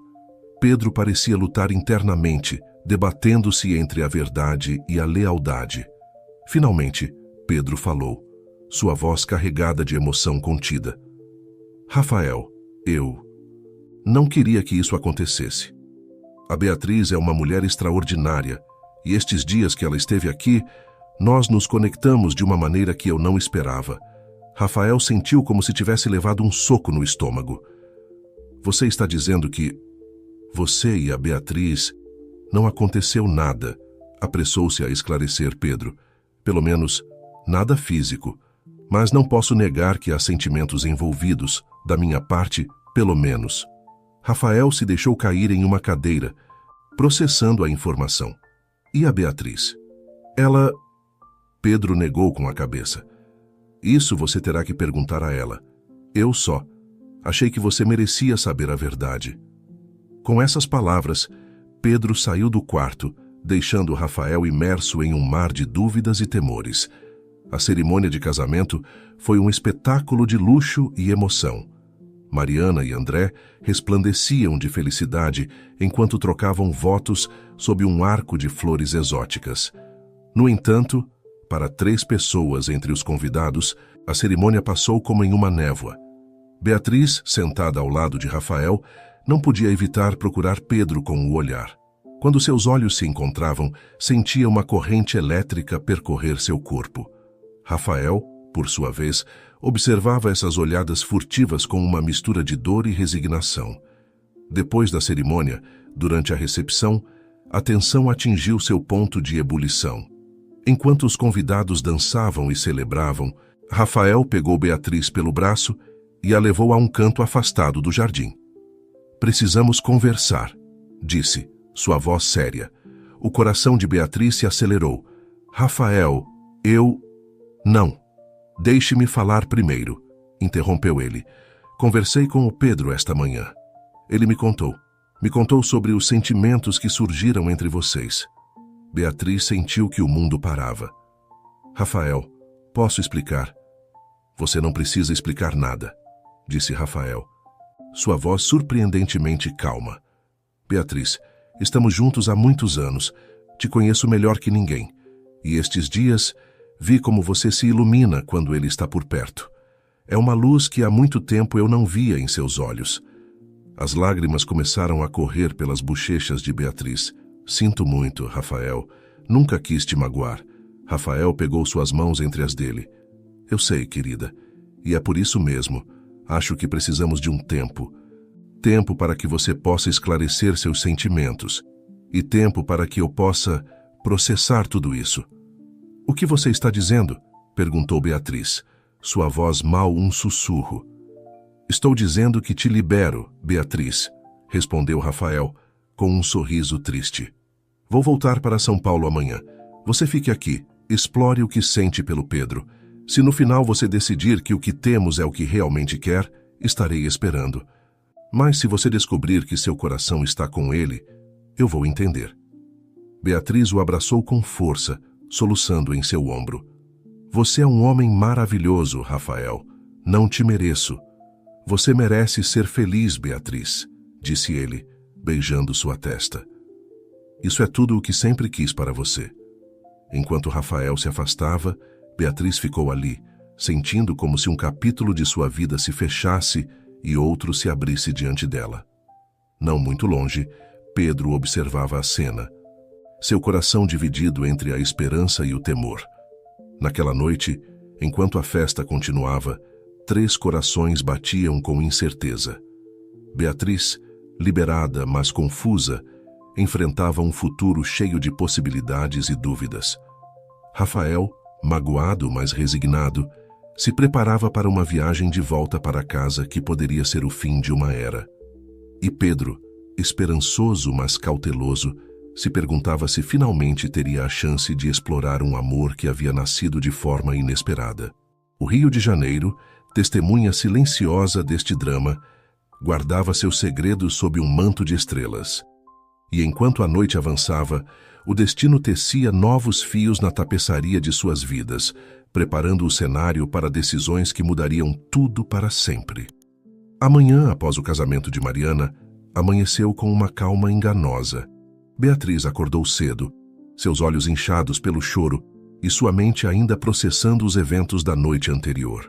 Pedro parecia lutar internamente, debatendo-se entre a verdade e a lealdade. Finalmente, Pedro falou, sua voz carregada de emoção contida. Rafael, eu não queria que isso acontecesse. A Beatriz é uma mulher extraordinária, e estes dias que ela esteve aqui, nós nos conectamos de uma maneira que eu não esperava. Rafael sentiu como se tivesse levado um soco no estômago. Você está dizendo que você e a Beatriz não aconteceu nada, apressou-se a esclarecer Pedro. Pelo menos, nada físico. Mas não posso negar que há sentimentos envolvidos, da minha parte, pelo menos. Rafael se deixou cair em uma cadeira, processando a informação. E a Beatriz? Ela... Pedro negou com a cabeça. Isso você terá que perguntar a ela. Eu só. Achei que você merecia saber a verdade. Com essas palavras, Pedro saiu do quarto, deixando Rafael imerso em um mar de dúvidas e temores. A cerimônia de casamento foi um espetáculo de luxo e emoção. Mariana e André resplandeciam de felicidade enquanto trocavam votos sob um arco de flores exóticas. No entanto, para 3 pessoas entre os convidados, a cerimônia passou como em uma névoa. Beatriz, sentada ao lado de Rafael, não podia evitar procurar Pedro com o olhar. Quando seus olhos se encontravam, sentia uma corrente elétrica percorrer seu corpo. Rafael, por sua vez, observava essas olhadas furtivas com uma mistura de dor e resignação. Depois da cerimônia, durante a recepção, a tensão atingiu seu ponto de ebulição. Enquanto os convidados dançavam e celebravam, Rafael pegou Beatriz pelo braço e a levou a um canto afastado do jardim. Precisamos conversar, disse, sua voz séria. O coração de Beatriz se acelerou. Rafael, eu... Não. Deixe-me falar primeiro, interrompeu ele. Conversei com o Pedro esta manhã. Ele me contou sobre os sentimentos que surgiram entre vocês. Beatriz sentiu que o mundo parava. Rafael, posso explicar? Você não precisa explicar nada, disse Rafael. Sua voz surpreendentemente calma. Beatriz, estamos juntos há muitos anos. Te conheço melhor que ninguém. E estes dias, vi como você se ilumina quando ele está por perto. É uma luz que há muito tempo eu não via em seus olhos. As lágrimas começaram a correr pelas bochechas de Beatriz. Sinto muito, Rafael. Nunca quis te magoar. Rafael pegou suas mãos entre as dele. Eu sei, querida. E é por isso mesmo. Acho que precisamos de um tempo. Tempo para que você possa esclarecer seus sentimentos. E tempo para que eu possa processar tudo isso. O que você está dizendo? Perguntou Beatriz. Sua voz mal um sussurro. Estou dizendo que te libero, Beatriz, respondeu Rafael, com um sorriso triste. Vou voltar para São Paulo amanhã. Você fique aqui, explore o que sente pelo Pedro. Se no final você decidir que o que temos é o que realmente quer, estarei esperando. Mas se você descobrir que seu coração está com ele, eu vou entender. Beatriz o abraçou com força, soluçando em seu ombro. Você é um homem maravilhoso, Rafael. Não te mereço. Você merece ser feliz, Beatriz, disse ele, beijando sua testa. Isso é tudo o que sempre quis para você. Enquanto Rafael se afastava, Beatriz ficou ali, sentindo como se um capítulo de sua vida se fechasse e outro se abrisse diante dela. Não muito longe, Pedro observava a cena, seu coração dividido entre a esperança e o temor. Naquela noite, enquanto a festa continuava, 3 corações batiam com incerteza. Beatriz, liberada, mas confusa, enfrentava um futuro cheio de possibilidades e dúvidas. Rafael, magoado, mas resignado, se preparava para uma viagem de volta para casa que poderia ser o fim de uma era. E Pedro, esperançoso, mas cauteloso, se perguntava se finalmente teria a chance de explorar um amor que havia nascido de forma inesperada. O Rio de Janeiro, testemunha silenciosa deste drama, guardava seus segredos sob um manto de estrelas. E enquanto a noite avançava, O destino tecia novos fios na tapeçaria de suas vidas, preparando o cenário para decisões que mudariam tudo para sempre. Amanhã, após o casamento de Mariana, amanheceu com uma calma enganosa. Beatriz acordou cedo, seus olhos inchados pelo choro e sua mente ainda processando os eventos da noite anterior.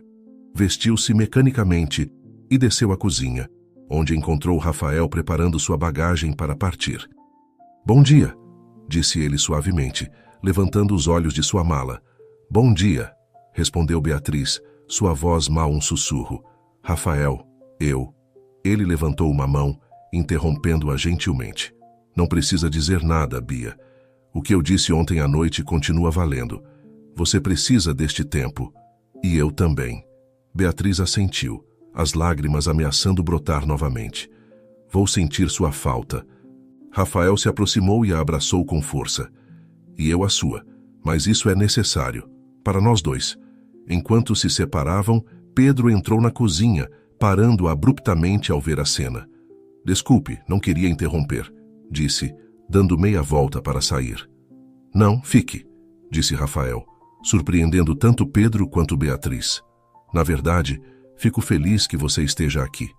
Vestiu-se mecanicamente e desceu à cozinha, onde encontrou Rafael preparando sua bagagem para partir. "Bom dia", disse ele suavemente, levantando os olhos de sua mala. "Bom dia", respondeu Beatriz, sua voz mal um sussurro. "Rafael, eu." Ele levantou uma mão, interrompendo-a gentilmente. "Não precisa dizer nada, Bia. O que eu disse ontem à noite continua valendo. Você precisa deste tempo. E eu também." Beatriz assentiu, as lágrimas ameaçando brotar novamente. "Vou sentir sua falta." Rafael se aproximou e a abraçou com força. "E eu a sua, mas isso é necessário, para nós dois." Enquanto se separavam, Pedro entrou na cozinha, parando abruptamente ao ver a cena. "Desculpe, não queria interromper", disse, dando meia volta para sair. "Não, fique", disse Rafael, surpreendendo tanto Pedro quanto Beatriz. "Na verdade, fico feliz que você esteja aqui.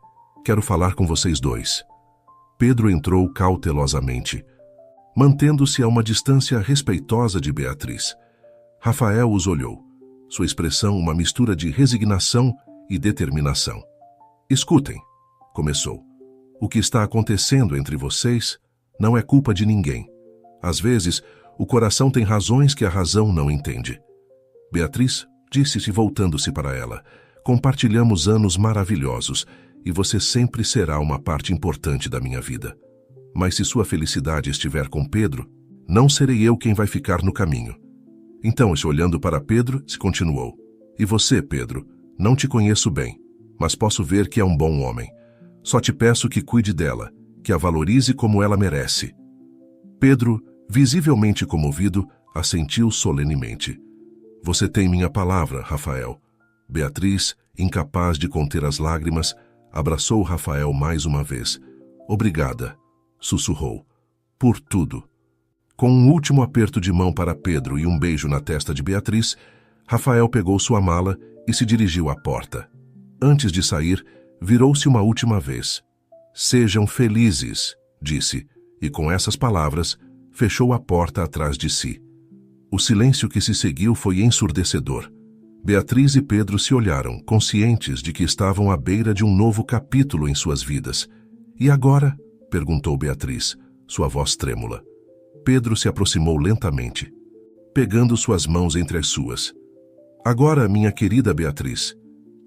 Quero falar com vocês dois." Pedro entrou cautelosamente, mantendo-se a uma distância respeitosa de Beatriz. Rafael os olhou, sua expressão uma mistura de resignação e determinação. "Escutem", começou. "O que está acontecendo entre vocês não é culpa de ninguém. Às vezes, o coração tem razões que a razão não entende." Beatriz disse-se voltando-se para ela: "Compartilhamos anos maravilhosos e você sempre será uma parte importante da minha vida. Mas se sua felicidade estiver com Pedro, não serei eu quem vai ficar no caminho." Então, olhando para Pedro, se continuou: "E você, Pedro, não te conheço bem, mas posso ver que é um bom homem. Só te peço que cuide dela, que a valorize como ela merece." Pedro, visivelmente comovido, assentiu solenemente. "Você tem minha palavra, Rafael." Beatriz, incapaz de conter as lágrimas, abraçou Rafael mais uma vez. "Obrigada", sussurrou, "por tudo." Com um último aperto de mão para Pedro e um beijo na testa de Beatriz, Rafael pegou sua mala e se dirigiu à porta. Antes de sair, virou-se uma última vez. "Sejam felizes", disse, e com essas palavras, fechou a porta atrás de si. O silêncio que se seguiu foi ensurdecedor. Beatriz e Pedro se olharam, conscientes de que estavam à beira de um novo capítulo em suas vidas. "E agora?", perguntou Beatriz, sua voz trêmula. Pedro se aproximou lentamente, pegando suas mãos entre as suas. "Agora, minha querida Beatriz,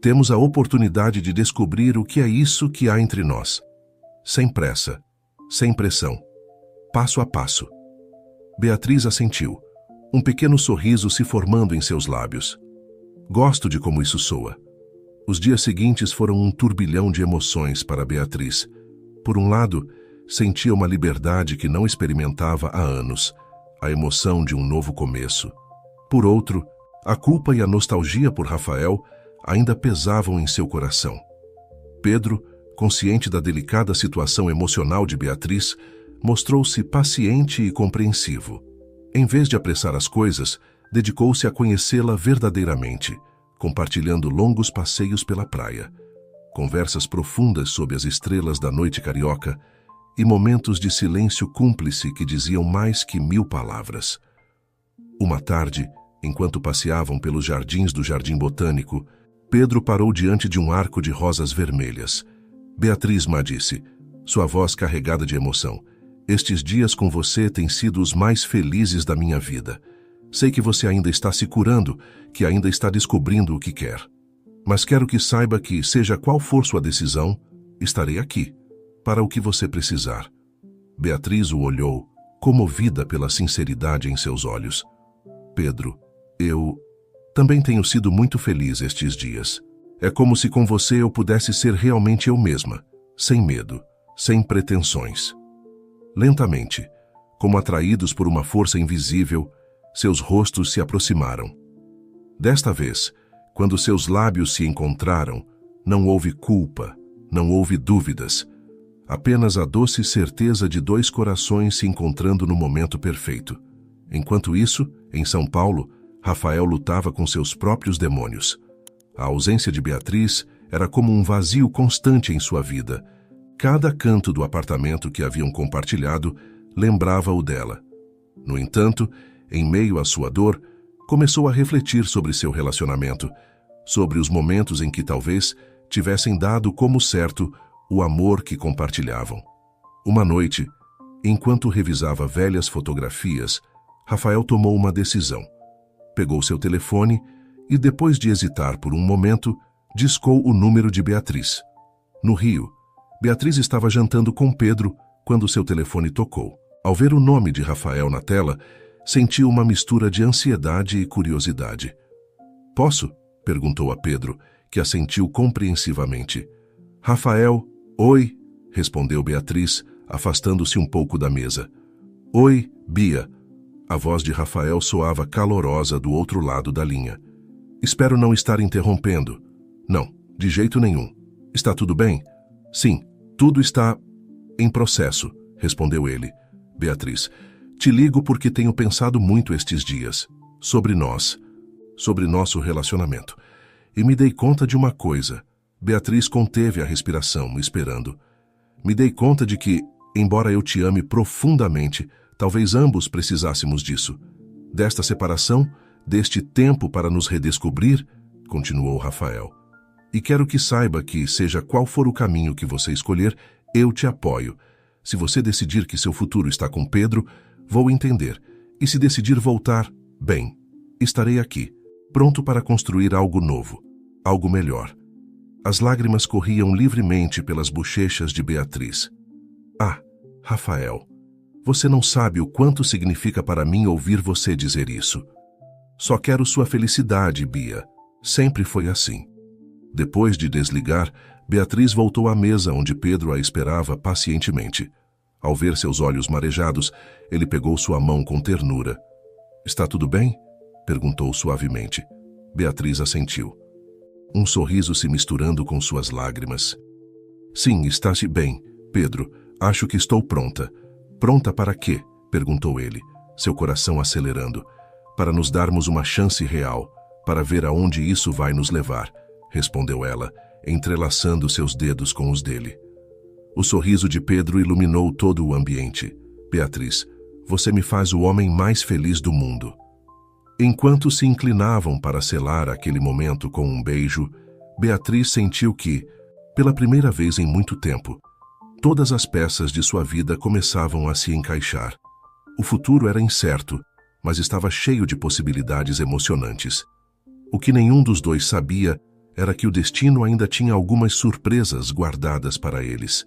temos a oportunidade de descobrir o que é isso que há entre nós. Sem pressa, sem pressão, passo a passo." Beatriz assentiu, um pequeno sorriso se formando em seus lábios. "Gosto de como isso soa." Os dias seguintes foram um turbilhão de emoções para Beatriz. Por um lado, sentia uma liberdade que não experimentava há anos, a emoção de um novo começo. Por outro, a culpa e a nostalgia por Rafael ainda pesavam em seu coração. Pedro, consciente da delicada situação emocional de Beatriz, mostrou-se paciente e compreensivo. Em vez de apressar as coisas, dedicou-se a conhecê-la verdadeiramente, compartilhando longos passeios pela praia, conversas profundas sob as estrelas da noite carioca e momentos de silêncio cúmplice que diziam mais que 1000 palavras. Uma tarde, enquanto passeavam pelos jardins do Jardim Botânico, Pedro parou diante de um arco de rosas vermelhas. "Beatriz", disse, sua voz carregada de emoção, "estes dias com você têm sido os mais felizes da minha vida. Sei que você ainda está se curando, que ainda está descobrindo o que quer. Mas quero que saiba que, seja qual for sua decisão, estarei aqui, para o que você precisar." Beatriz o olhou, comovida pela sinceridade em seus olhos. "Pedro, eu também tenho sido muito feliz estes dias. É como se com você eu pudesse ser realmente eu mesma, sem medo, sem pretensões." Lentamente, como atraídos por uma força invisível, seus rostos se aproximaram. Desta vez, quando seus lábios se encontraram, não houve culpa, não houve dúvidas. apenas a doce certeza de dois corações se encontrando no momento perfeito. Enquanto isso, em São Paulo, Rafael lutava com seus próprios demônios. A ausência de Beatriz era como um vazio constante em sua vida. Cada canto do apartamento que haviam compartilhado lembrava-o dela. No entanto, em meio à sua dor, começou a refletir sobre seu relacionamento, sobre os momentos em que talvez tivessem dado como certo o amor que compartilhavam. Uma noite, enquanto revisava velhas fotografias, Rafael tomou uma decisão. Pegou seu telefone e, depois de hesitar por um momento, discou o número de Beatriz. No Rio, Beatriz estava jantando com Pedro quando seu telefone tocou. Ao ver o nome de Rafael na tela, sentiu uma mistura de ansiedade e curiosidade. "Posso?" perguntou a Pedro, que assentiu compreensivamente. "Rafael, oi", respondeu Beatriz, afastando-se um pouco da mesa. "Oi, Bia." A voz de Rafael soava calorosa do outro lado da linha. "Espero não estar interrompendo." "Não, de jeito nenhum. Está tudo bem?" "Sim, tudo está em processo", respondeu ele. "Beatriz, te ligo porque tenho pensado muito estes dias. Sobre nós. Sobre nosso relacionamento. E me dei conta de uma coisa." Beatriz conteve a respiração, esperando. "Me dei conta de que, embora eu te ame profundamente, talvez ambos precisássemos disso. Desta separação, deste tempo para nos redescobrir", continuou Rafael. "E quero que saiba que, seja qual for o caminho que você escolher, eu te apoio. Se você decidir que seu futuro está com Pedro, vou entender. E se decidir voltar, bem, estarei aqui, pronto para construir algo novo, algo melhor." As lágrimas corriam livremente pelas bochechas de Beatriz. "Ah, Rafael, você não sabe o quanto significa para mim ouvir você dizer isso. Só quero sua felicidade, Bia. Sempre foi assim." Depois de desligar, Beatriz voltou à mesa onde Pedro a esperava pacientemente. Ao ver seus olhos marejados, ele pegou sua mão com ternura. "Está tudo bem?" perguntou suavemente. Beatriz assentiu, um sorriso se misturando com suas lágrimas. "Sim, está-se bem, Pedro. Acho que estou pronta." "Pronta para quê?" perguntou ele, seu coração acelerando. "Para nos darmos uma chance real, para ver aonde isso vai nos levar", respondeu ela, entrelaçando seus dedos com os dele. O sorriso de Pedro iluminou todo o ambiente. "Beatriz, você me faz o homem mais feliz do mundo." Enquanto se inclinavam para selar aquele momento com um beijo, Beatriz sentiu que, pela primeira vez em muito tempo, todas as peças de sua vida começavam a se encaixar. O futuro era incerto, mas estava cheio de possibilidades emocionantes. O que nenhum dos dois sabia era que o destino ainda tinha algumas surpresas guardadas para eles.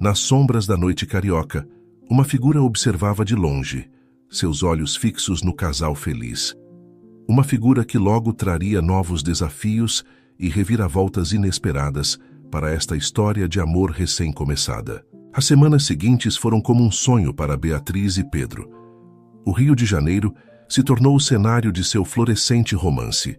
Nas sombras da noite carioca, uma figura observava de longe, seus olhos fixos no casal feliz. Uma figura que logo traria novos desafios e reviravoltas inesperadas para esta história de amor recém-começada. As semanas seguintes foram como um sonho para Beatriz e Pedro. O Rio de Janeiro se tornou o cenário de seu florescente romance.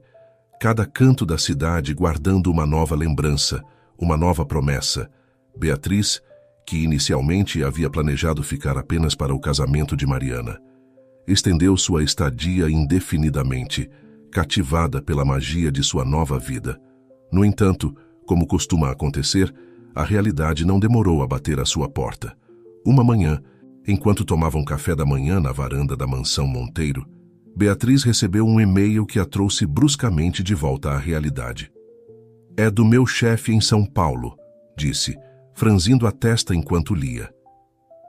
Cada canto da cidade guardando uma nova lembrança, uma nova promessa. Beatriz, que inicialmente havia planejado ficar apenas para o casamento de Mariana, estendeu sua estadia indefinidamente, cativada pela magia de sua nova vida. No entanto, como costuma acontecer, a realidade não demorou a bater à sua porta. Uma manhã, enquanto tomavam café da manhã na varanda da mansão Monteiro, Beatriz recebeu um e-mail que a trouxe bruscamente de volta à realidade. "É do meu chefe em São Paulo", disse, franzindo a testa enquanto lia.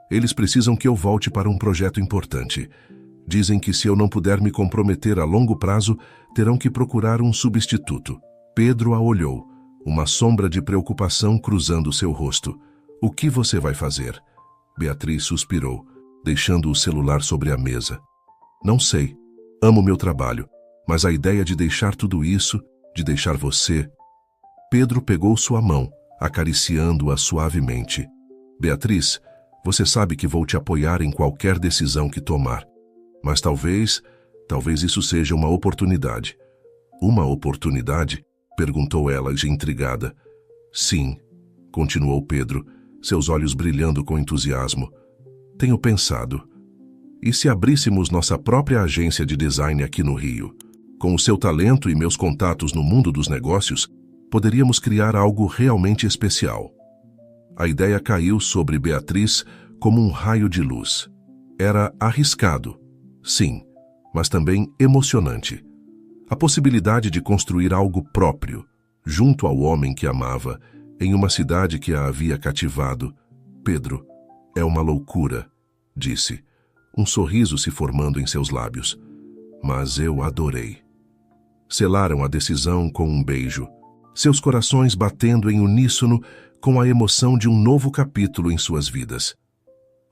"Eles precisam que eu volte para um projeto importante. Dizem que se eu não puder me comprometer a longo prazo, terão que procurar um substituto." Pedro a olhou, uma sombra de preocupação cruzando seu rosto. "O que você vai fazer?" Beatriz suspirou, deixando o celular sobre a mesa. "Não sei. Amo meu trabalho, mas a ideia de deixar tudo isso, de deixar você..." Pedro pegou sua mão, acariciando-a suavemente. "Beatriz, você sabe que vou te apoiar em qualquer decisão que tomar. Mas talvez isso seja uma oportunidade." "Uma oportunidade?" perguntou ela, intrigada. "Sim", continuou Pedro, seus olhos brilhando com entusiasmo. Tenho pensado. E se abríssemos nossa própria agência de design aqui no Rio? Com o seu talento e meus contatos no mundo dos negócios, poderíamos criar algo realmente especial. A ideia caiu sobre Beatriz como um raio de luz. Era arriscado, sim, mas também emocionante. A possibilidade de construir algo próprio, junto ao homem que amava, em uma cidade que a havia cativado. Pedro, é uma loucura, disse, um sorriso se formando em seus lábios. Mas eu adorei. Selaram a decisão com um beijo, seus corações batendo em uníssono com a emoção de um novo capítulo em suas vidas.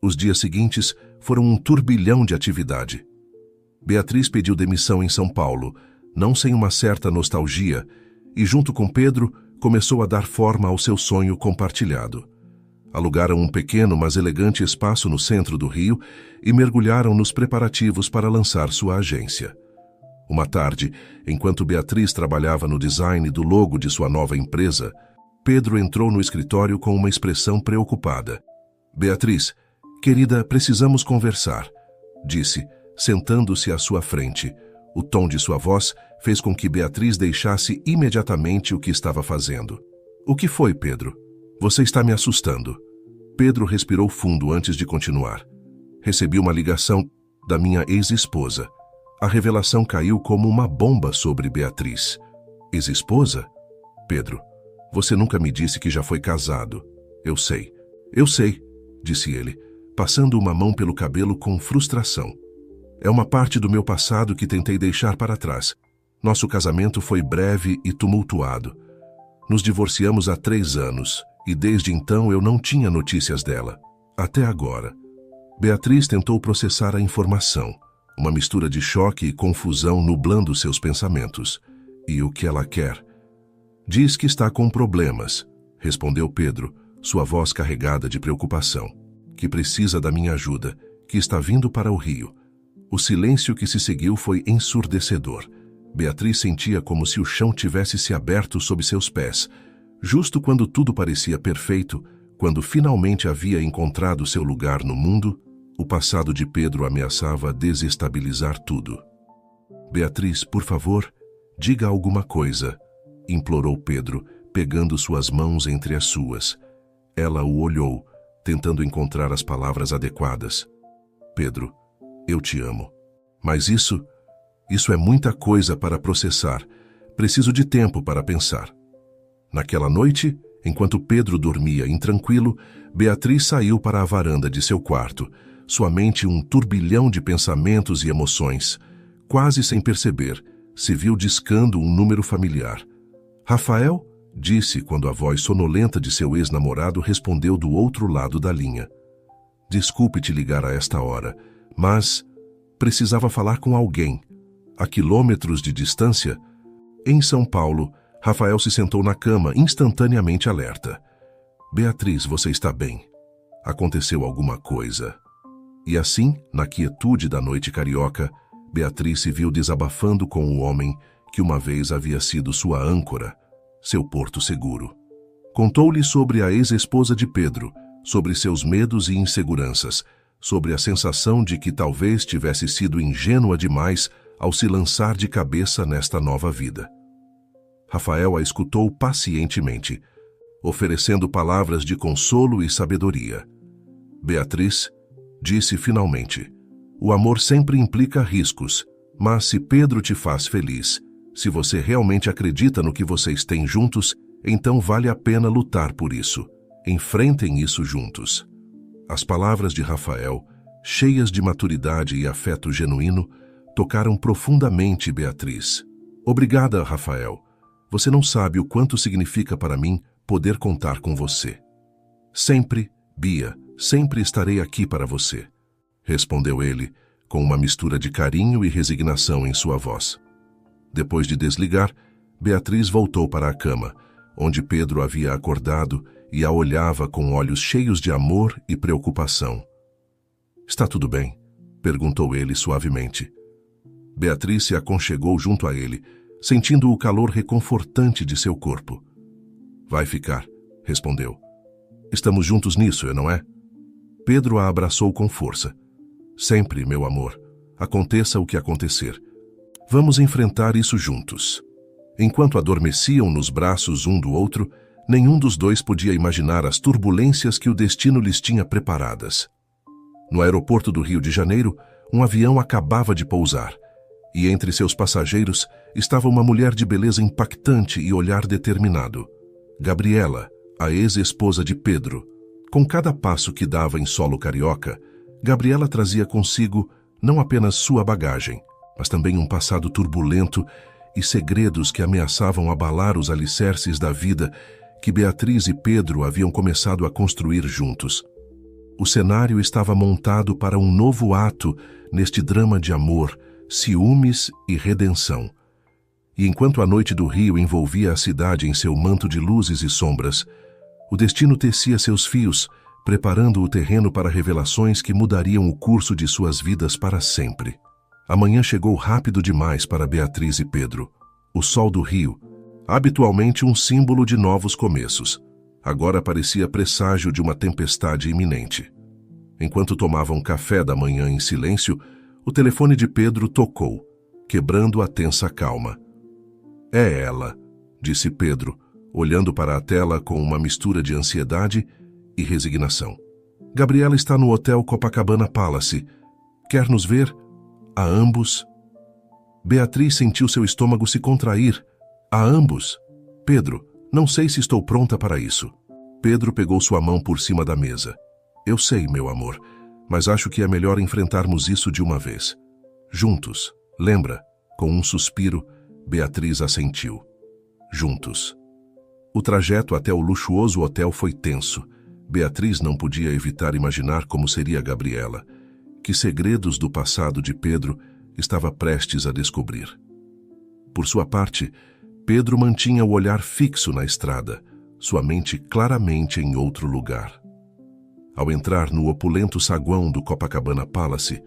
Os dias seguintes foram um turbilhão de atividade. Beatriz pediu demissão em São Paulo, não sem uma certa nostalgia, e junto com Pedro começou a dar forma ao seu sonho compartilhado. Alugaram um pequeno, mas elegante espaço no centro do Rio e mergulharam nos preparativos para lançar sua agência. Uma tarde, enquanto Beatriz trabalhava no design do logo de sua nova empresa, Pedro entrou no escritório com uma expressão preocupada. Beatriz, querida, precisamos conversar, disse, sentando-se à sua frente. O tom de sua voz fez com que Beatriz deixasse imediatamente o que estava fazendo. O que foi, Pedro? Você está me assustando. Pedro respirou fundo antes de continuar. Recebi uma ligação da minha ex-esposa. A revelação caiu como uma bomba sobre Beatriz. Ex-esposa? Pedro, você nunca me disse que já foi casado. Eu sei, disse ele, passando uma mão pelo cabelo com frustração. É uma parte do meu passado que tentei deixar para trás. Nosso casamento foi breve e tumultuado. Nos divorciamos há 3 anos e desde então eu não tinha notícias dela. Até agora. Beatriz tentou processar a informação. Uma mistura de choque e confusão nublando seus pensamentos. E o que ela quer? Diz que está com problemas, respondeu Pedro, sua voz carregada de preocupação. Que precisa da minha ajuda, que está vindo para o Rio. O silêncio que se seguiu foi ensurdecedor. Beatriz sentia como se o chão tivesse se aberto sob seus pés. Justo quando tudo parecia perfeito, quando finalmente havia encontrado seu lugar no mundo, o passado de Pedro ameaçava desestabilizar tudo. Beatriz, por favor, diga alguma coisa, implorou Pedro, pegando suas mãos entre as suas. Ela o olhou, tentando encontrar as palavras adequadas. Pedro, eu te amo. Mas isso é muita coisa para processar. Preciso de tempo para pensar. Naquela noite, enquanto Pedro dormia intranquilo, Beatriz saiu para a varanda de seu quarto, sua mente um turbilhão de pensamentos e emoções. Quase sem perceber, se viu discando um número familiar. Rafael? Disse quando a voz sonolenta de seu ex-namorado respondeu do outro lado da linha. Desculpe te ligar a esta hora, mas precisava falar com alguém. A quilômetros de distância, em São Paulo, Rafael se sentou na cama, instantaneamente alerta. Beatriz, você está bem? Aconteceu alguma coisa? E assim, na quietude da noite carioca, Beatriz se viu desabafando com o homem que uma vez havia sido sua âncora, seu porto seguro. Contou-lhe sobre a ex-esposa de Pedro, sobre seus medos e inseguranças, sobre a sensação de que talvez tivesse sido ingênua demais ao se lançar de cabeça nesta nova vida. Rafael a escutou pacientemente, oferecendo palavras de consolo e sabedoria. Beatriz, disse finalmente, o amor sempre implica riscos, mas se Pedro te faz feliz, se você realmente acredita no que vocês têm juntos, então vale a pena lutar por isso. Enfrentem isso juntos. As palavras de Rafael, cheias de maturidade e afeto genuíno, tocaram profundamente Beatriz. Obrigada, Rafael. Você não sabe o quanto significa para mim poder contar com você. Sempre, Bia, sempre estarei aqui para você, respondeu ele, com uma mistura de carinho e resignação em sua voz. Depois de desligar, Beatriz voltou para a cama, onde Pedro havia acordado e a olhava com olhos cheios de amor e preocupação. Está tudo bem? Perguntou ele suavemente. Beatriz se aconchegou junto a ele, sentindo o calor reconfortante de seu corpo. Vai ficar, respondeu. Estamos juntos nisso, não é? Pedro a abraçou com força. Sempre, meu amor. Aconteça o que acontecer. Vamos enfrentar isso juntos. Enquanto adormeciam nos braços um do outro, nenhum dos dois podia imaginar as turbulências que o destino lhes tinha preparadas. No aeroporto do Rio de Janeiro, um avião acabava de pousar, e entre seus passageiros estava uma mulher de beleza impactante e olhar determinado. Gabriela, a ex-esposa de Pedro. Com cada passo que dava em solo carioca, Gabriela trazia consigo não apenas sua bagagem, mas também um passado turbulento e segredos que ameaçavam abalar os alicerces da vida que Beatriz e Pedro haviam começado a construir juntos. O cenário estava montado para um novo ato neste drama de amor, ciúmes e redenção. E enquanto a noite do Rio envolvia a cidade em seu manto de luzes e sombras, o destino tecia seus fios, preparando o terreno para revelações que mudariam o curso de suas vidas para sempre. A manhã chegou rápido demais para Beatriz e Pedro. O sol do Rio, habitualmente um símbolo de novos começos, agora parecia presságio de uma tempestade iminente. Enquanto tomavam café da manhã em silêncio, o telefone de Pedro tocou, quebrando a tensa calma. É ela, disse Pedro, olhando para a tela com uma mistura de ansiedade e resignação. Gabriela está no Hotel Copacabana Palace. Quer nos ver? A ambos? Beatriz sentiu seu estômago se contrair. A ambos? Pedro, não sei se estou pronta para isso. Pedro pegou sua mão por cima da mesa. Eu sei, meu amor, mas acho que é melhor enfrentarmos isso de uma vez. Juntos, lembra? Com um suspiro, Beatriz assentiu. Juntos. O trajeto até o luxuoso hotel foi tenso. Beatriz não podia evitar imaginar como seria Gabriela, que segredos do passado de Pedro estava prestes a descobrir. Por sua parte, Pedro mantinha o olhar fixo na estrada, sua mente claramente em outro lugar. Ao entrar no opulento saguão do Copacabana Palace,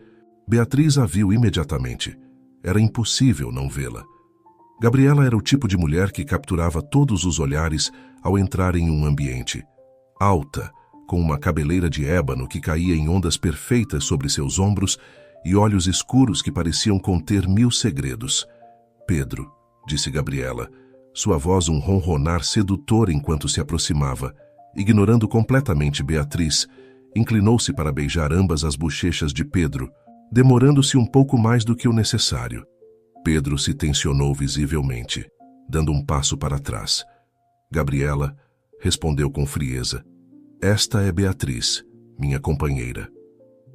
Beatriz a viu imediatamente. Era impossível não vê-la. Gabriela era o tipo de mulher que capturava todos os olhares ao entrar em um ambiente. Alta, com uma cabeleira de ébano que caía em ondas perfeitas sobre seus ombros e olhos escuros que pareciam conter 1000 segredos. Pedro, disse Gabriela, sua voz um ronronar sedutor enquanto se aproximava. Ignorando completamente Beatriz, inclinou-se para beijar ambas as bochechas de Pedro, demorando-se um pouco mais do que o necessário. Pedro se tensionou visivelmente, dando um passo para trás. Gabriela respondeu com frieza. Esta é Beatriz, minha companheira.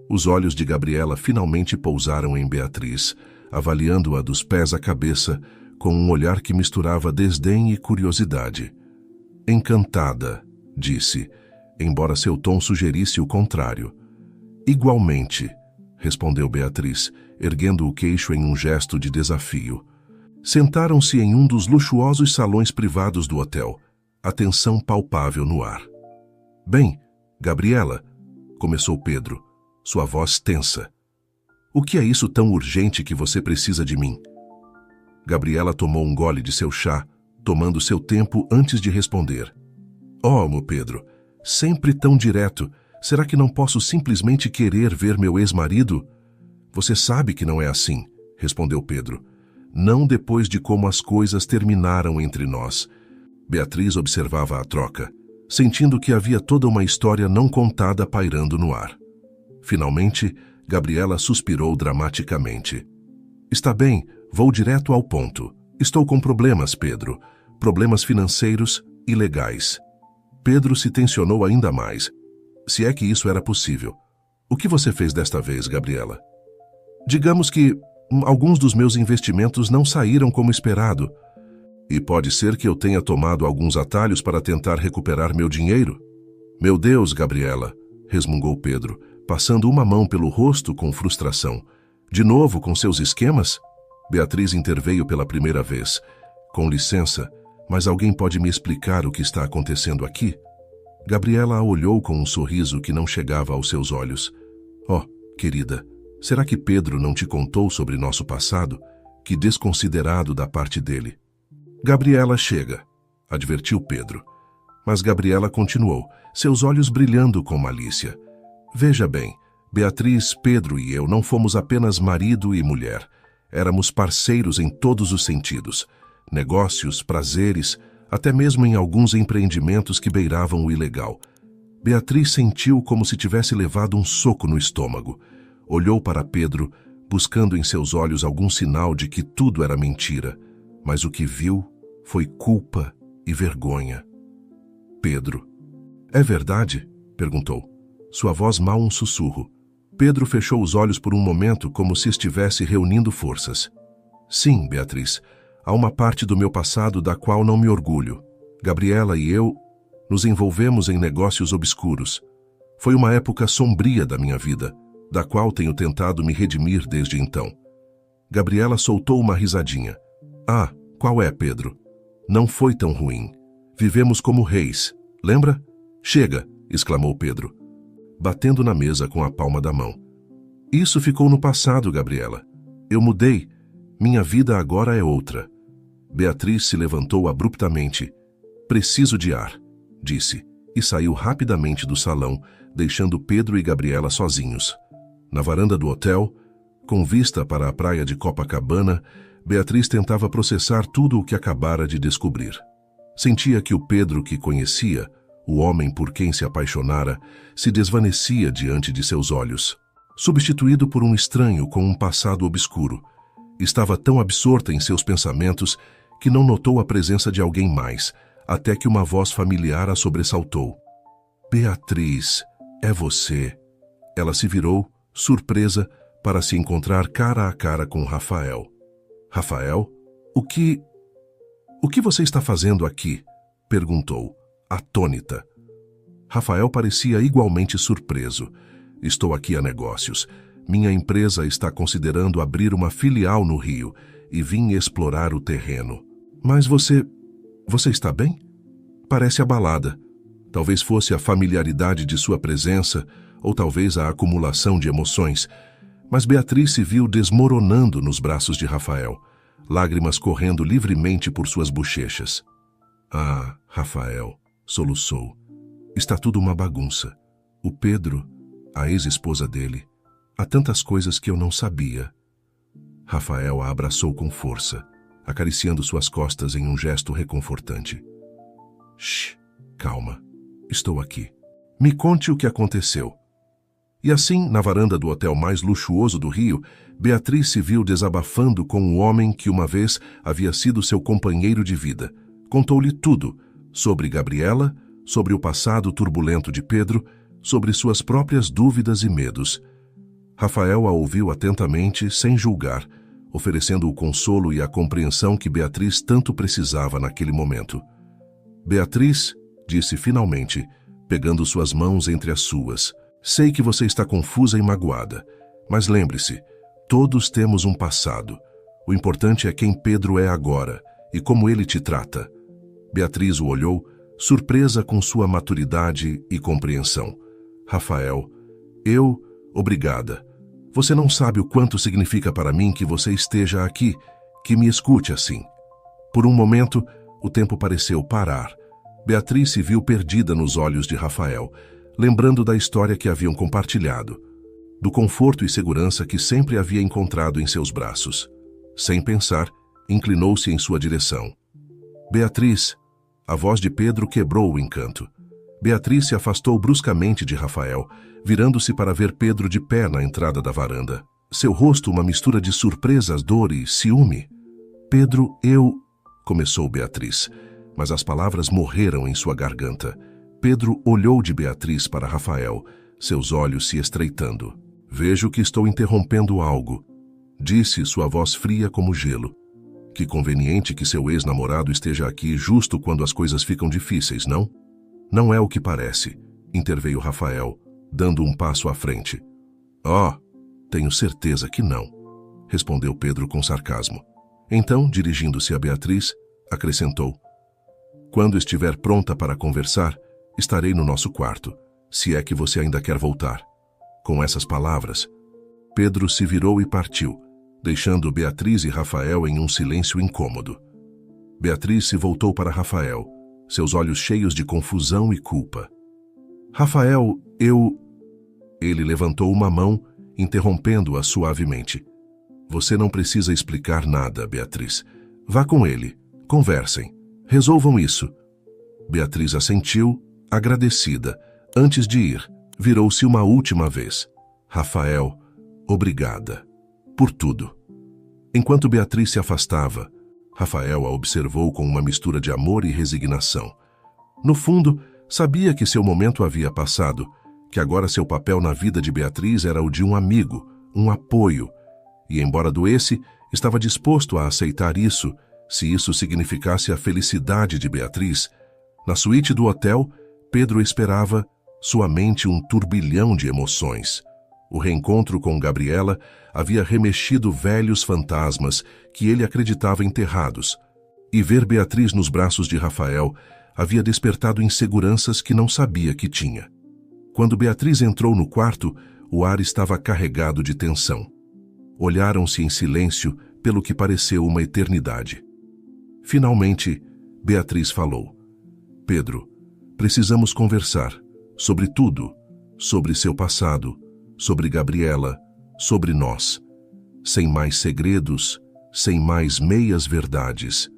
Os olhos de Gabriela finalmente pousaram em Beatriz, avaliando-a dos pés à cabeça, com um olhar que misturava desdém e curiosidade. Encantada, disse, embora seu tom sugerisse o contrário. Igualmente, respondeu Beatriz, erguendo o queixo em um gesto de desafio. Sentaram-se em um dos luxuosos salões privados do hotel, a tensão palpável no ar. Bem, Gabriela, começou Pedro, sua voz tensa. O que é isso tão urgente que você precisa de mim? Gabriela tomou um gole de seu chá, tomando seu tempo antes de responder. Oh, meu Pedro, sempre tão direto. Será que não posso simplesmente querer ver meu ex-marido? Você sabe que não é assim, respondeu Pedro. Não depois de como as coisas terminaram entre nós. Beatriz observava a troca, sentindo que havia toda uma história não contada pairando no ar. Finalmente, Gabriela suspirou dramaticamente. Está bem, vou direto ao ponto. Estou com problemas, Pedro. Problemas financeiros e legais. Pedro se tensionou ainda mais. Se é que isso era possível. O que você fez desta vez, Gabriela? Digamos que alguns dos meus investimentos não saíram como esperado. E pode ser que eu tenha tomado alguns atalhos para tentar recuperar meu dinheiro? Meu Deus, Gabriela, resmungou Pedro, passando uma mão pelo rosto com frustração. De novo com seus esquemas? Beatriz interveio pela primeira vez. Com licença, mas alguém pode me explicar o que está acontecendo aqui? Gabriela a olhou com um sorriso que não chegava aos seus olhos. Oh, querida, será que Pedro não te contou sobre nosso passado? Que desconsiderado da parte dele. Gabriela chega, advertiu Pedro. Mas Gabriela continuou, seus olhos brilhando com malícia. Veja bem, Beatriz, Pedro e eu não fomos apenas marido e mulher. Éramos parceiros em todos os sentidos. Negócios, prazeres, até mesmo em alguns empreendimentos que beiravam o ilegal. Beatriz sentiu como se tivesse levado um soco no estômago. Olhou para Pedro, buscando em seus olhos algum sinal de que tudo era mentira. Mas o que viu foi culpa e vergonha. Pedro. É verdade? Perguntou. Sua voz mal um sussurro. Pedro fechou os olhos por um momento como se estivesse reunindo forças. Sim, Beatriz. Há uma parte do meu passado da qual não me orgulho. Gabriela e eu nos envolvemos em negócios obscuros. Foi uma época sombria da minha vida, da qual tenho tentado me redimir desde então. Gabriela soltou uma risadinha. Ah, qual é, Pedro? Não foi tão ruim. Vivemos como reis. Lembra? Chega, exclamou Pedro, batendo na mesa com a palma da mão. Isso ficou no passado, Gabriela. Eu mudei. Minha vida agora é outra. Beatriz se levantou abruptamente. Preciso de ar, disse, e saiu rapidamente do salão, deixando Pedro e Gabriela sozinhos. Na varanda do hotel, com vista para a praia de Copacabana, Beatriz tentava processar tudo o que acabara de descobrir. Sentia que o Pedro que conhecia, o homem por quem se apaixonara, se desvanecia diante de seus olhos, substituído por um estranho com um passado obscuro. Estava tão absorta em seus pensamentos que não notou a presença de alguém mais, até que uma voz familiar a sobressaltou. Beatriz, é você. Ela se virou, surpresa, para se encontrar cara a cara com Rafael. Rafael, o que você está fazendo aqui? Perguntou, atônita. Rafael parecia igualmente surpreso. Estou aqui a negócios. Minha empresa está considerando abrir uma filial no Rio e vim explorar o terreno. Mas você está bem? Parece abalada. Talvez fosse a familiaridade de sua presença ou talvez a acumulação de emoções. Mas Beatriz se viu desmoronando nos braços de Rafael, lágrimas correndo livremente por suas bochechas. Ah, Rafael, soluçou. Está tudo uma bagunça. O Pedro, a ex-esposa dele, há tantas coisas que eu não sabia. Rafael a abraçou com força, acariciando suas costas em um gesto reconfortante. Shh, calma, estou aqui. Me conte o que aconteceu. E assim, na varanda do hotel mais luxuoso do Rio, Beatriz se viu desabafando com um homem que uma vez havia sido seu companheiro de vida. Contou-lhe tudo, sobre Gabriela, sobre o passado turbulento de Pedro, sobre suas próprias dúvidas e medos. Rafael a ouviu atentamente, sem julgar, oferecendo o consolo e a compreensão que Beatriz tanto precisava naquele momento. Beatriz, disse finalmente, pegando suas mãos entre as suas, sei que você está confusa e magoada, mas lembre-se, todos temos um passado. O importante é quem Pedro é agora e como ele te trata. Beatriz o olhou, surpresa com sua maturidade e compreensão. Rafael, obrigada. Você não sabe o quanto significa para mim que você esteja aqui, que me escute assim. Por um momento, o tempo pareceu parar. Beatriz se viu perdida nos olhos de Rafael, lembrando da história que haviam compartilhado, do conforto e segurança que sempre havia encontrado em seus braços. Sem pensar, inclinou-se em sua direção. Beatriz, a voz de Pedro quebrou o encanto. Beatriz se afastou bruscamente de Rafael, virando-se para ver Pedro de pé na entrada da varanda. Seu rosto uma mistura de surpresa, dor e ciúme. Pedro, começou Beatriz, mas as palavras morreram em sua garganta. Pedro olhou de Beatriz para Rafael, seus olhos se estreitando. Vejo que estou interrompendo algo, disse sua voz fria como gelo. Que conveniente que seu ex-namorado esteja aqui justo quando as coisas ficam difíceis, não? Não é o que parece, interveio Rafael, dando um passo à frente. Tenho certeza que não, respondeu Pedro com sarcasmo. Então, dirigindo-se a Beatriz, acrescentou: quando estiver pronta para conversar, estarei no nosso quarto, se é que você ainda quer voltar. Com essas palavras, Pedro se virou e partiu, deixando Beatriz e Rafael em um silêncio incômodo. Beatriz se voltou para Rafael, seus olhos cheios de confusão e culpa. Rafael, eu... Ele levantou uma mão, interrompendo-a suavemente. Você não precisa explicar nada, Beatriz. Vá com ele, conversem, resolvam isso. Beatriz assentiu, agradecida. Antes de ir, virou-se uma última vez. Rafael, obrigada. Por tudo. Enquanto Beatriz se afastava, Rafael a observou com uma mistura de amor e resignação. No fundo, sabia que seu momento havia passado, que agora seu papel na vida de Beatriz era o de um amigo, um apoio, e embora doesse, estava disposto a aceitar isso, se isso significasse a felicidade de Beatriz. Na suíte do hotel, Pedro esperava, sua mente um turbilhão de emoções. O reencontro com Gabriela havia remexido velhos fantasmas que ele acreditava enterrados, e ver Beatriz nos braços de Rafael havia despertado inseguranças que não sabia que tinha. Quando Beatriz entrou no quarto, o ar estava carregado de tensão. Olharam-se em silêncio pelo que pareceu uma eternidade. Finalmente, Beatriz falou. Pedro, precisamos conversar sobre tudo, sobre seu passado, sobre Gabriela, sobre nós. Sem mais segredos, sem mais meias-verdades.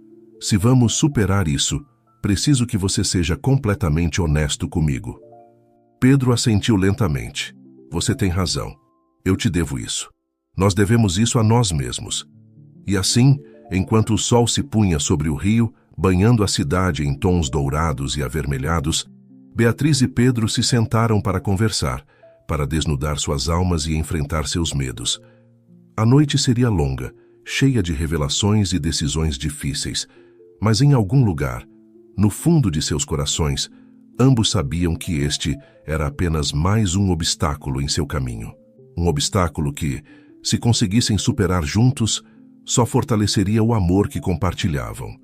Se vamos superar isso, preciso que você seja completamente honesto comigo. Pedro assentiu lentamente. Você tem razão. Eu te devo isso. Nós devemos isso a nós mesmos. E assim, enquanto o sol se punha sobre o rio, banhando a cidade em tons dourados e avermelhados, Beatriz e Pedro se sentaram para conversar, para desnudar suas almas e enfrentar seus medos. A noite seria longa, cheia de revelações e decisões difíceis, mas em algum lugar, no fundo de seus corações, ambos sabiam que este era apenas mais um obstáculo em seu caminho. Um obstáculo que, se conseguissem superar juntos, só fortaleceria o amor que compartilhavam.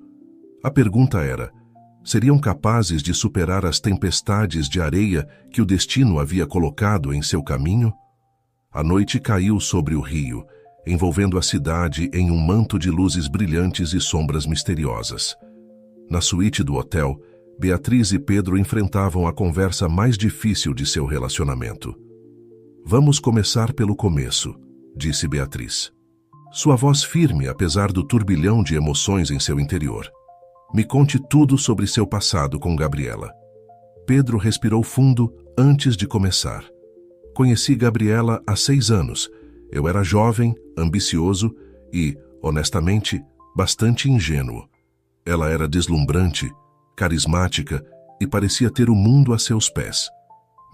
A pergunta era, seriam capazes de superar as tempestades de areia que o destino havia colocado em seu caminho? A noite caiu sobre o rio, envolvendo a cidade em um manto de luzes brilhantes e sombras misteriosas. Na suíte do hotel, Beatriz e Pedro enfrentavam a conversa mais difícil de seu relacionamento. Vamos começar pelo começo, disse Beatriz. Sua voz firme apesar do turbilhão de emoções em seu interior. Me conte tudo sobre seu passado com Gabriela. Pedro respirou fundo antes de começar. Conheci Gabriela há 6 anos. Eu era jovem, ambicioso e, honestamente, bastante ingênuo. Ela era deslumbrante, carismática e parecia ter o mundo a seus pés.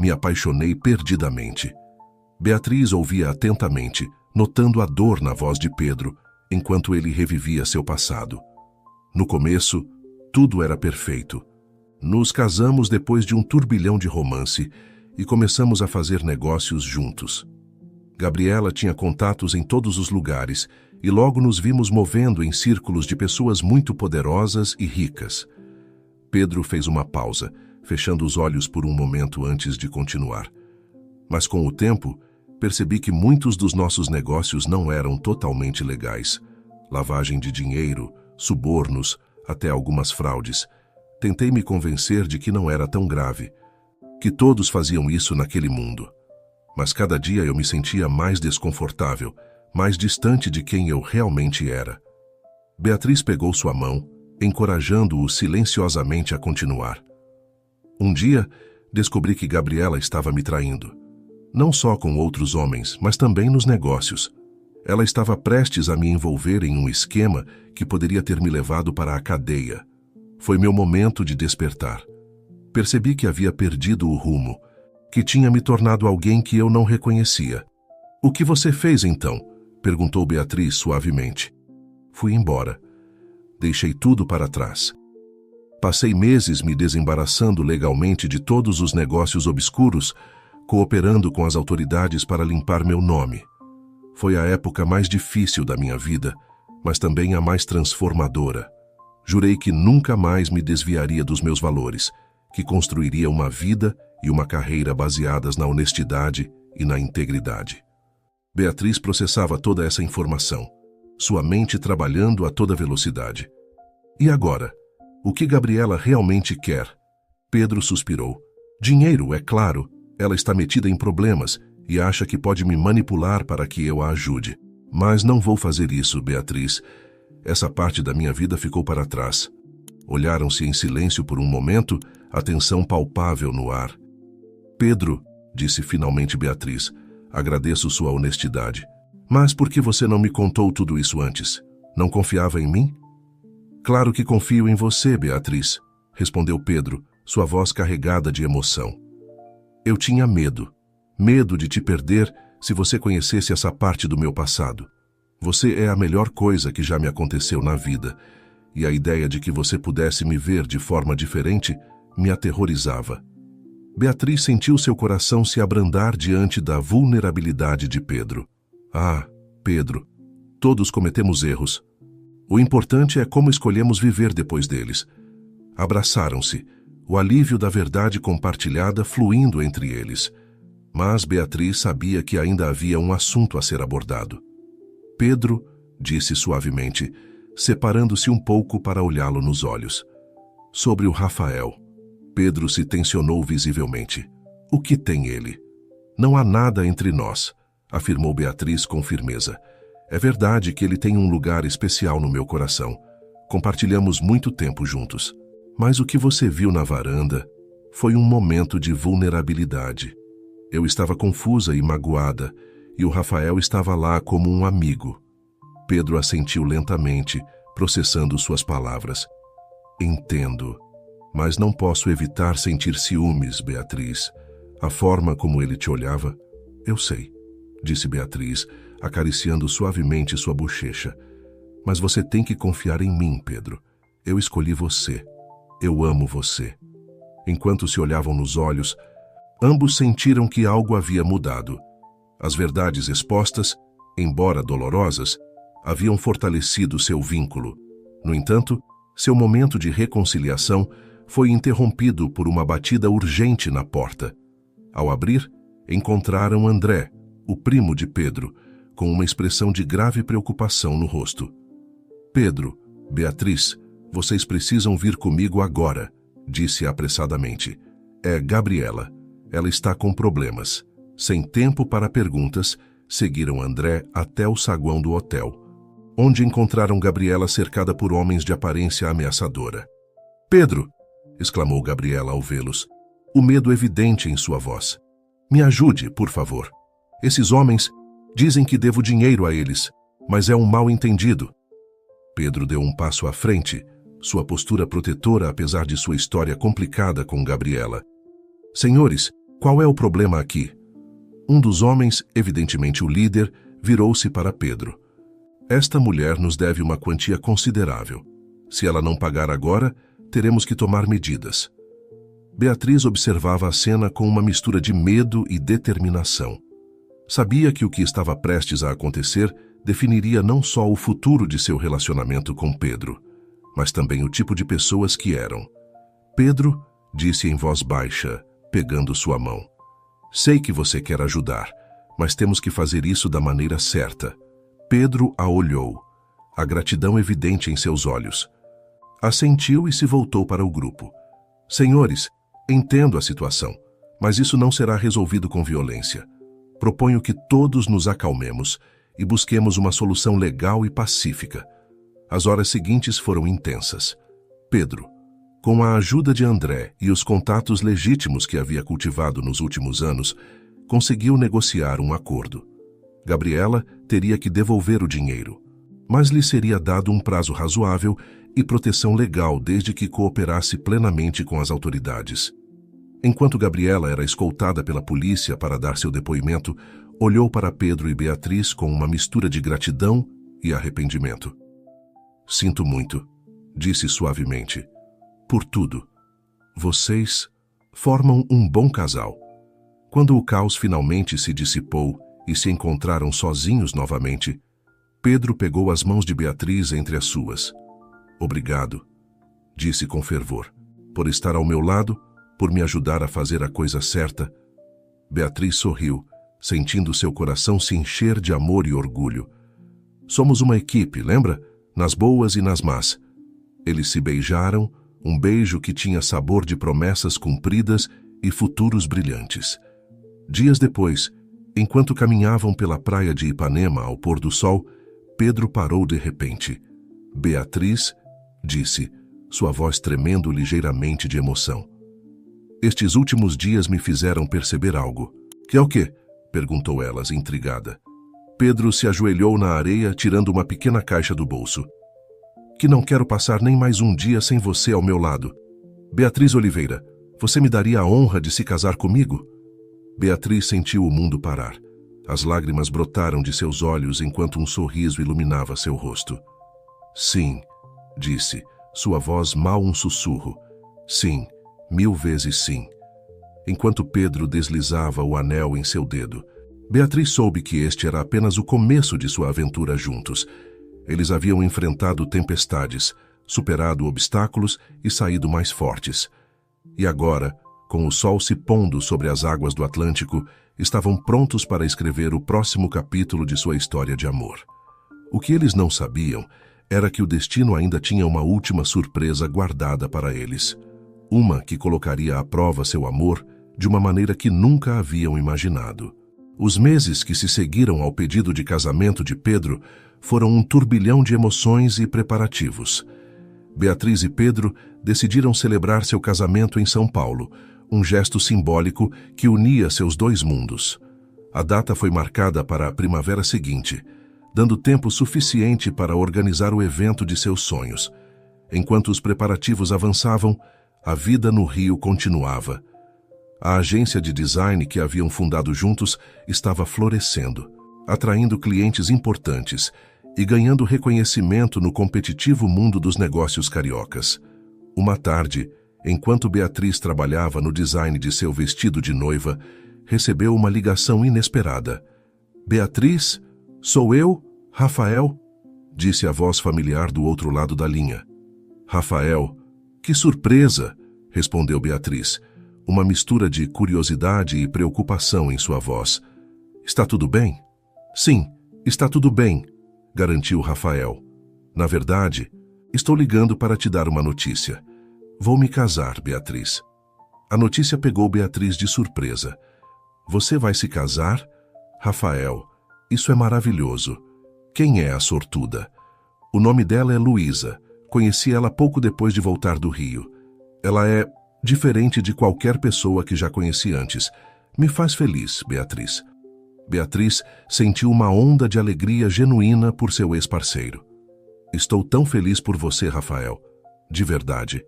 Me apaixonei perdidamente. Beatriz ouvia atentamente, notando a dor na voz de Pedro, enquanto ele revivia seu passado. No começo, tudo era perfeito. Nos casamos depois de um turbilhão de romance e começamos a fazer negócios juntos. Gabriela tinha contatos em todos os lugares e logo nos vimos movendo em círculos de pessoas muito poderosas e ricas. Pedro fez uma pausa, fechando os olhos por um momento antes de continuar. Mas com o tempo, percebi que muitos dos nossos negócios não eram totalmente legais. Lavagem de dinheiro, subornos, até algumas fraudes. Tentei me convencer de que não era tão grave, que todos faziam isso naquele mundo. Mas cada dia eu me sentia mais desconfortável, mais distante de quem eu realmente era. Beatriz pegou sua mão, encorajando-o silenciosamente a continuar. Um dia, descobri que Gabriela estava me traindo. Não só com outros homens, mas também nos negócios. Ela estava prestes a me envolver em um esquema que poderia ter me levado para a cadeia. Foi meu momento de despertar. Percebi que havia perdido o rumo, que tinha me tornado alguém que eu não reconhecia. O que você fez então? Perguntou Beatriz suavemente. Fui embora. Deixei tudo para trás. Passei meses me desembaraçando legalmente de todos os negócios obscuros, cooperando com as autoridades para limpar meu nome. Foi a época mais difícil da minha vida, mas também a mais transformadora. Jurei que nunca mais me desviaria dos meus valores, que construiria uma vida e uma carreira baseadas na honestidade e na integridade. Beatriz processava toda essa informação, sua mente trabalhando a toda velocidade. E agora? O que Gabriela realmente quer? Pedro suspirou. Dinheiro, é claro. Ela está metida em problemas e acha que pode me manipular para que eu a ajude. Mas não vou fazer isso, Beatriz. Essa parte da minha vida ficou para trás. Olharam-se em silêncio por um momento, a tensão palpável no ar. Pedro, disse finalmente Beatriz, agradeço sua honestidade. Mas por que você não me contou tudo isso antes? Não confiava em mim? Claro que confio em você, Beatriz, respondeu Pedro, sua voz carregada de emoção. Eu tinha medo. Medo de te perder se você conhecesse essa parte do meu passado. Você é a melhor coisa que já me aconteceu na vida, e a ideia de que você pudesse me ver de forma diferente me aterrorizava. Beatriz sentiu seu coração se abrandar diante da vulnerabilidade de Pedro. Ah, Pedro, todos cometemos erros. O importante é como escolhemos viver depois deles. Abraçaram-se, o alívio da verdade compartilhada fluindo entre eles. Mas Beatriz sabia que ainda havia um assunto a ser abordado. Pedro, disse suavemente, separando-se um pouco para olhá-lo nos olhos. Sobre o Rafael. Pedro se tensionou visivelmente. O que tem ele? Não há nada entre nós, afirmou Beatriz com firmeza. É verdade que ele tem um lugar especial no meu coração. Compartilhamos muito tempo juntos. Mas o que você viu na varanda foi um momento de vulnerabilidade. Eu estava confusa e magoada, e o Rafael estava lá como um amigo. Pedro assentiu lentamente, processando suas palavras. Entendo, mas não posso evitar sentir ciúmes, Beatriz. A forma como ele te olhava, eu sei, disse Beatriz, acariciando suavemente sua bochecha. Mas você tem que confiar em mim, Pedro. Eu escolhi você. Eu amo você. Enquanto se olhavam nos olhos, ambos sentiram que algo havia mudado. As verdades expostas, embora dolorosas, haviam fortalecido seu vínculo. No entanto, seu momento de reconciliação foi interrompido por uma batida urgente na porta. Ao abrir, encontraram André, o primo de Pedro, com uma expressão de grave preocupação no rosto. Pedro, Beatriz, vocês precisam vir comigo agora, disse apressadamente. É Gabriela. Ela está com problemas. Sem tempo para perguntas, seguiram André até o saguão do hotel, onde encontraram Gabriela cercada por homens de aparência ameaçadora. Pedro! Exclamou Gabriela ao vê-los, o medo evidente em sua voz. Me ajude, por favor. Esses homens dizem que devo dinheiro a eles, mas é um mal-entendido. Pedro deu um passo à frente, sua postura protetora apesar de sua história complicada com Gabriela. Senhores, qual é o problema aqui? Um dos homens, evidentemente o líder, virou-se para Pedro. Esta mulher nos deve uma quantia considerável. Se ela não pagar agora, teremos que tomar medidas. Beatriz observava a cena com uma mistura de medo e determinação. Sabia que o que estava prestes a acontecer definiria não só o futuro de seu relacionamento com Pedro, mas também o tipo de pessoas que eram. Pedro, disse em voz baixa, pegando sua mão. Sei que você quer ajudar, mas temos que fazer isso da maneira certa. Pedro a olhou, a gratidão evidente em seus olhos. Assentiu e se voltou para o grupo. Senhores, entendo a situação, mas isso não será resolvido com violência. Proponho que todos nos acalmemos e busquemos uma solução legal e pacífica. As horas seguintes foram intensas. Pedro, com a ajuda de André e os contatos legítimos que havia cultivado nos últimos anos, conseguiu negociar um acordo. Gabriela teria que devolver o dinheiro, mas lhe seria dado um prazo razoável e proteção legal desde que cooperasse plenamente com as autoridades. Enquanto Gabriela era escoltada pela polícia para dar seu depoimento, olhou para Pedro e Beatriz com uma mistura de gratidão e arrependimento. Sinto muito, disse suavemente, por tudo. Vocês formam um bom casal. Quando o caos finalmente se dissipou e se encontraram sozinhos novamente, Pedro pegou as mãos de Beatriz entre as suas. Obrigado, disse com fervor, por estar ao meu lado, por me ajudar a fazer a coisa certa. Beatriz sorriu, sentindo seu coração se encher de amor e orgulho. Somos uma equipe, lembra? Nas boas e nas más. Eles se beijaram, Um beijo que tinha sabor de promessas cumpridas e futuros brilhantes. Dias depois, enquanto caminhavam pela praia de Ipanema ao pôr do sol, Pedro parou de repente. Beatriz, disse, sua voz tremendo ligeiramente de emoção. Estes últimos dias me fizeram perceber algo. Que é o quê? Perguntou ela, intrigada. Pedro se ajoelhou na areia, tirando uma pequena caixa do bolso. Que não quero passar nem mais um dia sem você ao meu lado. Beatriz Oliveira, você me daria a honra de se casar comigo? Beatriz sentiu o mundo parar. As lágrimas brotaram de seus olhos enquanto um sorriso iluminava seu rosto. Sim, disse, sua voz mal um sussurro. Sim, 1000 vezes sim. Enquanto Pedro deslizava o anel em seu dedo, Beatriz soube que este era apenas o começo de sua aventura juntos. Eles haviam enfrentado tempestades, superado obstáculos e saído mais fortes. E agora, com o sol se pondo sobre as águas do Atlântico, estavam prontos para escrever o próximo capítulo de sua história de amor. O que eles não sabiam era que o destino ainda tinha uma última surpresa guardada para eles. Uma que colocaria à prova seu amor de uma maneira que nunca haviam imaginado. Os meses que se seguiram ao pedido de casamento de Pedro foram um turbilhão de emoções e preparativos. Beatriz e Pedro decidiram celebrar seu casamento em São Paulo, um gesto simbólico que unia seus dois mundos. A data foi marcada para a primavera seguinte, dando tempo suficiente para organizar o evento de seus sonhos. Enquanto os preparativos avançavam, a vida no Rio continuava. A agência de design que haviam fundado juntos estava florescendo, atraindo clientes importantes e ganhando reconhecimento no competitivo mundo dos negócios cariocas. Uma tarde, enquanto Beatriz trabalhava no design de seu vestido de noiva, recebeu uma ligação inesperada. Beatriz, sou eu, Rafael, disse a voz familiar do outro lado da linha. Rafael, que surpresa, respondeu Beatriz, uma mistura de curiosidade e preocupação em sua voz. Está tudo bem? Sim, está tudo bem, garantiu Rafael. Na verdade, estou ligando para te dar uma notícia. Vou me casar, Beatriz. A notícia pegou Beatriz de surpresa. Você vai se casar? Rafael, isso é maravilhoso. Quem é a sortuda? O nome dela é Luísa. Conheci ela pouco depois de voltar do Rio. Ela é diferente de qualquer pessoa que já conheci antes. Me faz feliz, Beatriz. Beatriz sentiu uma onda de alegria genuína por seu ex-parceiro. Estou tão feliz por você, Rafael. De verdade.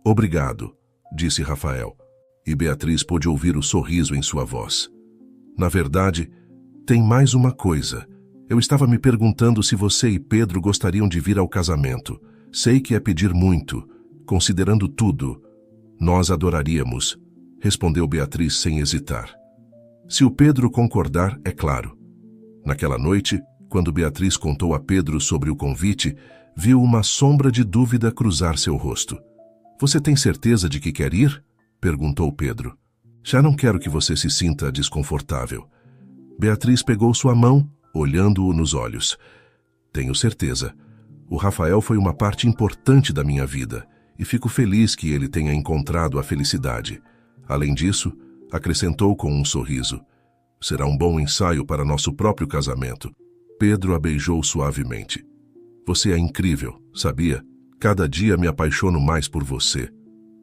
Obrigado, disse Rafael, e Beatriz pôde ouvir o sorriso em sua voz. Na verdade, tem mais uma coisa. Eu estava me perguntando se você e Pedro gostariam de vir ao casamento. Sei que é pedir muito, considerando tudo. Nós adoraríamos, respondeu Beatriz sem hesitar. Se o Pedro concordar, é claro. Naquela noite, quando Beatriz contou a Pedro sobre o convite, viu uma sombra de dúvida cruzar seu rosto. Você tem certeza de que quer ir? Perguntou Pedro. Já não quero que você se sinta desconfortável. Beatriz pegou sua mão, olhando-o nos olhos. Tenho certeza. O Rafael foi uma parte importante da minha vida e fico feliz que ele tenha encontrado a felicidade. Além disso, acrescentou com um sorriso, será um bom ensaio para nosso próprio casamento. Pedro a beijou suavemente. Você é incrível, sabia? Cada dia me apaixono mais por você.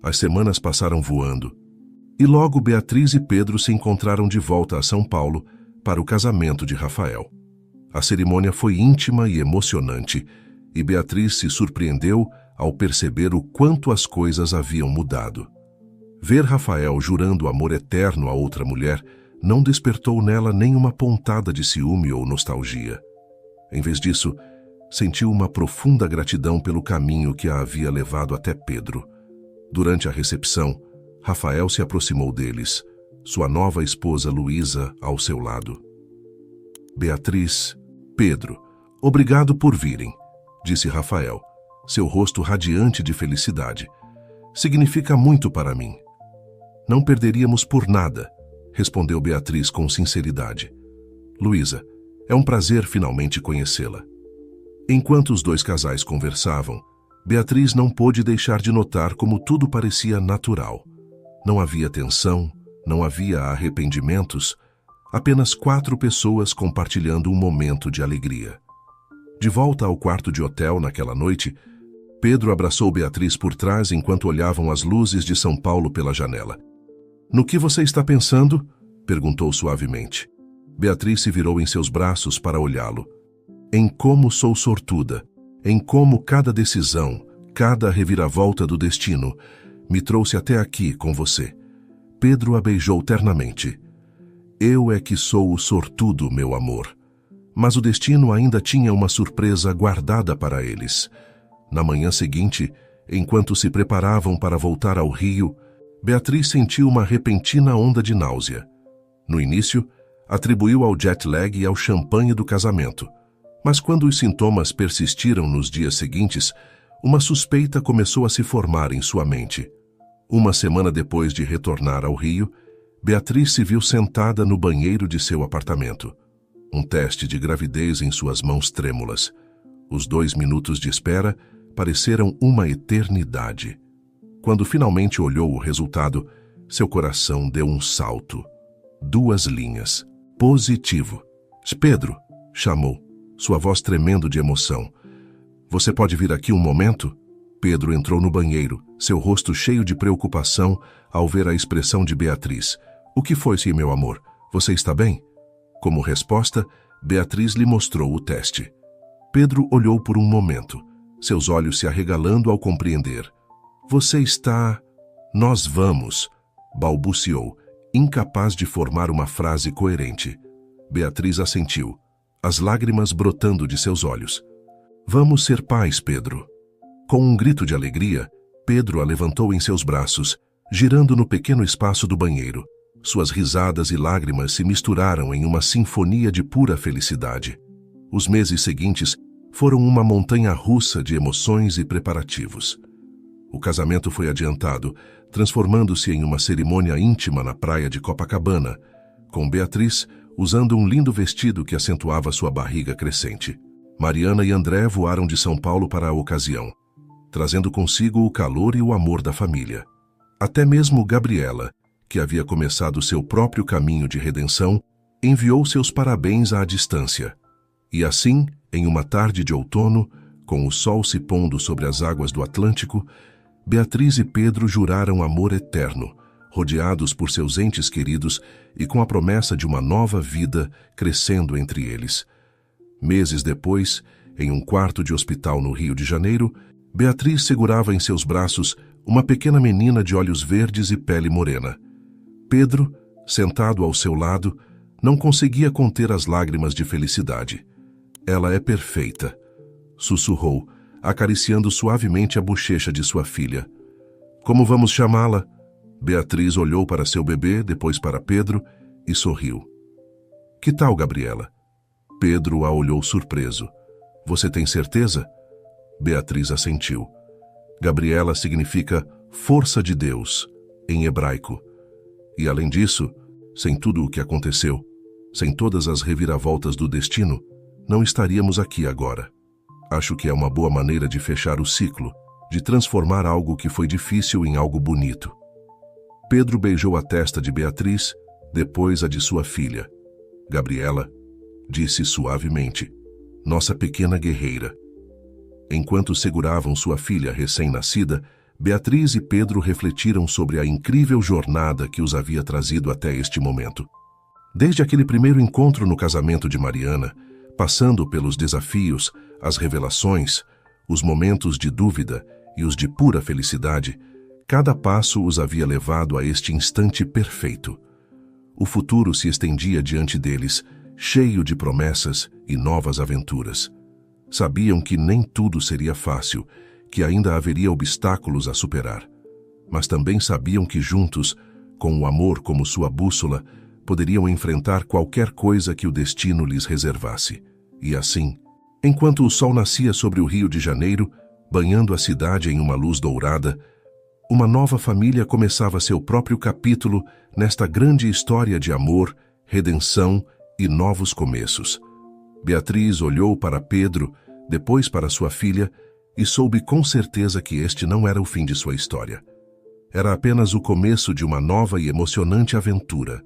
As semanas passaram voando. E logo Beatriz e Pedro se encontraram de volta a São Paulo para o casamento de Rafael. A cerimônia foi íntima e emocionante, e Beatriz se surpreendeu ao perceber o quanto as coisas haviam mudado. Ver Rafael jurando amor eterno a outra mulher não despertou nela nenhuma pontada de ciúme ou nostalgia. Em vez disso, sentiu uma profunda gratidão pelo caminho que a havia levado até Pedro. Durante a recepção, Rafael se aproximou deles, sua nova esposa Luísa ao seu lado. Beatriz, Pedro, obrigado por virem, disse Rafael, seu rosto radiante de felicidade. Significa muito para mim. Não perderíamos por nada, respondeu Beatriz com sinceridade. Luísa, é um prazer finalmente conhecê-la. Enquanto os dois casais conversavam, Beatriz não pôde deixar de notar como tudo parecia natural. Não havia tensão, não havia arrependimentos, apenas 4 pessoas compartilhando um momento de alegria. De volta ao quarto de hotel naquela noite, Pedro abraçou Beatriz por trás enquanto olhavam as luzes de São Paulo pela janela. "No que você está pensando?" perguntou suavemente. Beatriz se virou em seus braços para olhá-lo. "Em como sou sortuda, em como cada decisão, cada reviravolta do destino me trouxe até aqui com você." Pedro a beijou ternamente. "Eu é que sou o sortudo, meu amor." Mas o destino ainda tinha uma surpresa guardada para eles. Na manhã seguinte, enquanto se preparavam para voltar ao Rio, Beatriz sentiu uma repentina onda de náusea. No início, atribuiu ao jet lag e ao champanhe do casamento. Mas quando os sintomas persistiram nos dias seguintes, uma suspeita começou a se formar em sua mente. Uma semana depois de retornar ao Rio, Beatriz se viu sentada no banheiro de seu apartamento. Um teste de gravidez em suas mãos trêmulas. Os 2 minutos de espera pareceram uma eternidade. Quando finalmente olhou o resultado, seu coração deu um salto. 2 linhas. Positivo. "Pedro", chamou, sua voz tremendo de emoção. "Você pode vir aqui um momento?" Pedro entrou no banheiro, seu rosto cheio de preocupação ao ver a expressão de Beatriz. "O que foi, sim, meu amor? Você está bem?" Como resposta, Beatriz lhe mostrou o teste. Pedro olhou por um momento, seus olhos se arregalando ao compreender. "Você está... Nós vamos", balbuciou, incapaz de formar uma frase coerente. Beatriz assentiu, as lágrimas brotando de seus olhos. "Vamos ser pais, Pedro." Com um grito de alegria, Pedro a levantou em seus braços, girando no pequeno espaço do banheiro. Suas risadas e lágrimas se misturaram em uma sinfonia de pura felicidade. Os meses seguintes foram uma montanha-russa de emoções e preparativos. O casamento foi adiantado, transformando-se em uma cerimônia íntima na praia de Copacabana, com Beatriz usando um lindo vestido que acentuava sua barriga crescente. Mariana e André voaram de São Paulo para a ocasião, trazendo consigo o calor e o amor da família. Até mesmo Gabriela, que havia começado seu próprio caminho de redenção, enviou seus parabéns à distância. E assim, em uma tarde de outono, com o sol se pondo sobre as águas do Atlântico, Beatriz e Pedro juraram amor eterno, rodeados por seus entes queridos e com a promessa de uma nova vida crescendo entre eles. Meses depois, em um quarto de hospital no Rio de Janeiro, Beatriz segurava em seus braços uma pequena menina de olhos verdes e pele morena. Pedro, sentado ao seu lado, não conseguia conter as lágrimas de felicidade. "Ela é perfeita", sussurrou, acariciando suavemente a bochecha de sua filha. "Como vamos chamá-la?" Beatriz olhou para seu bebê, depois para Pedro, e sorriu. "Que tal, Gabriela?" Pedro a olhou surpreso. "Você tem certeza?" Beatriz assentiu. Gabriela significa força de Deus, em hebraico. E além disso, sem tudo o que aconteceu, sem todas as reviravoltas do destino, não estaríamos aqui agora. Acho que é uma boa maneira de fechar o ciclo, de transformar algo que foi difícil em algo bonito. Pedro beijou a testa de Beatriz, depois a de sua filha. "Gabriela", disse suavemente, "nossa pequena guerreira." Enquanto seguravam sua filha recém-nascida, Beatriz e Pedro refletiram sobre a incrível jornada que os havia trazido até este momento. Desde aquele primeiro encontro no casamento de Mariana, passando pelos desafios, as revelações, os momentos de dúvida e os de pura felicidade, cada passo os havia levado a este instante perfeito. O futuro se estendia diante deles, cheio de promessas e novas aventuras. Sabiam que nem tudo seria fácil, que ainda haveria obstáculos a superar. Mas também sabiam que juntos, com o amor como sua bússola, poderiam enfrentar qualquer coisa que o destino lhes reservasse. E assim, enquanto o sol nascia sobre o Rio de Janeiro, banhando a cidade em uma luz dourada, uma nova família começava seu próprio capítulo nesta grande história de amor, redenção e novos começos. Beatriz olhou para Pedro, depois para sua filha, e soube com certeza que este não era o fim de sua história. Era apenas o começo de uma nova e emocionante aventura.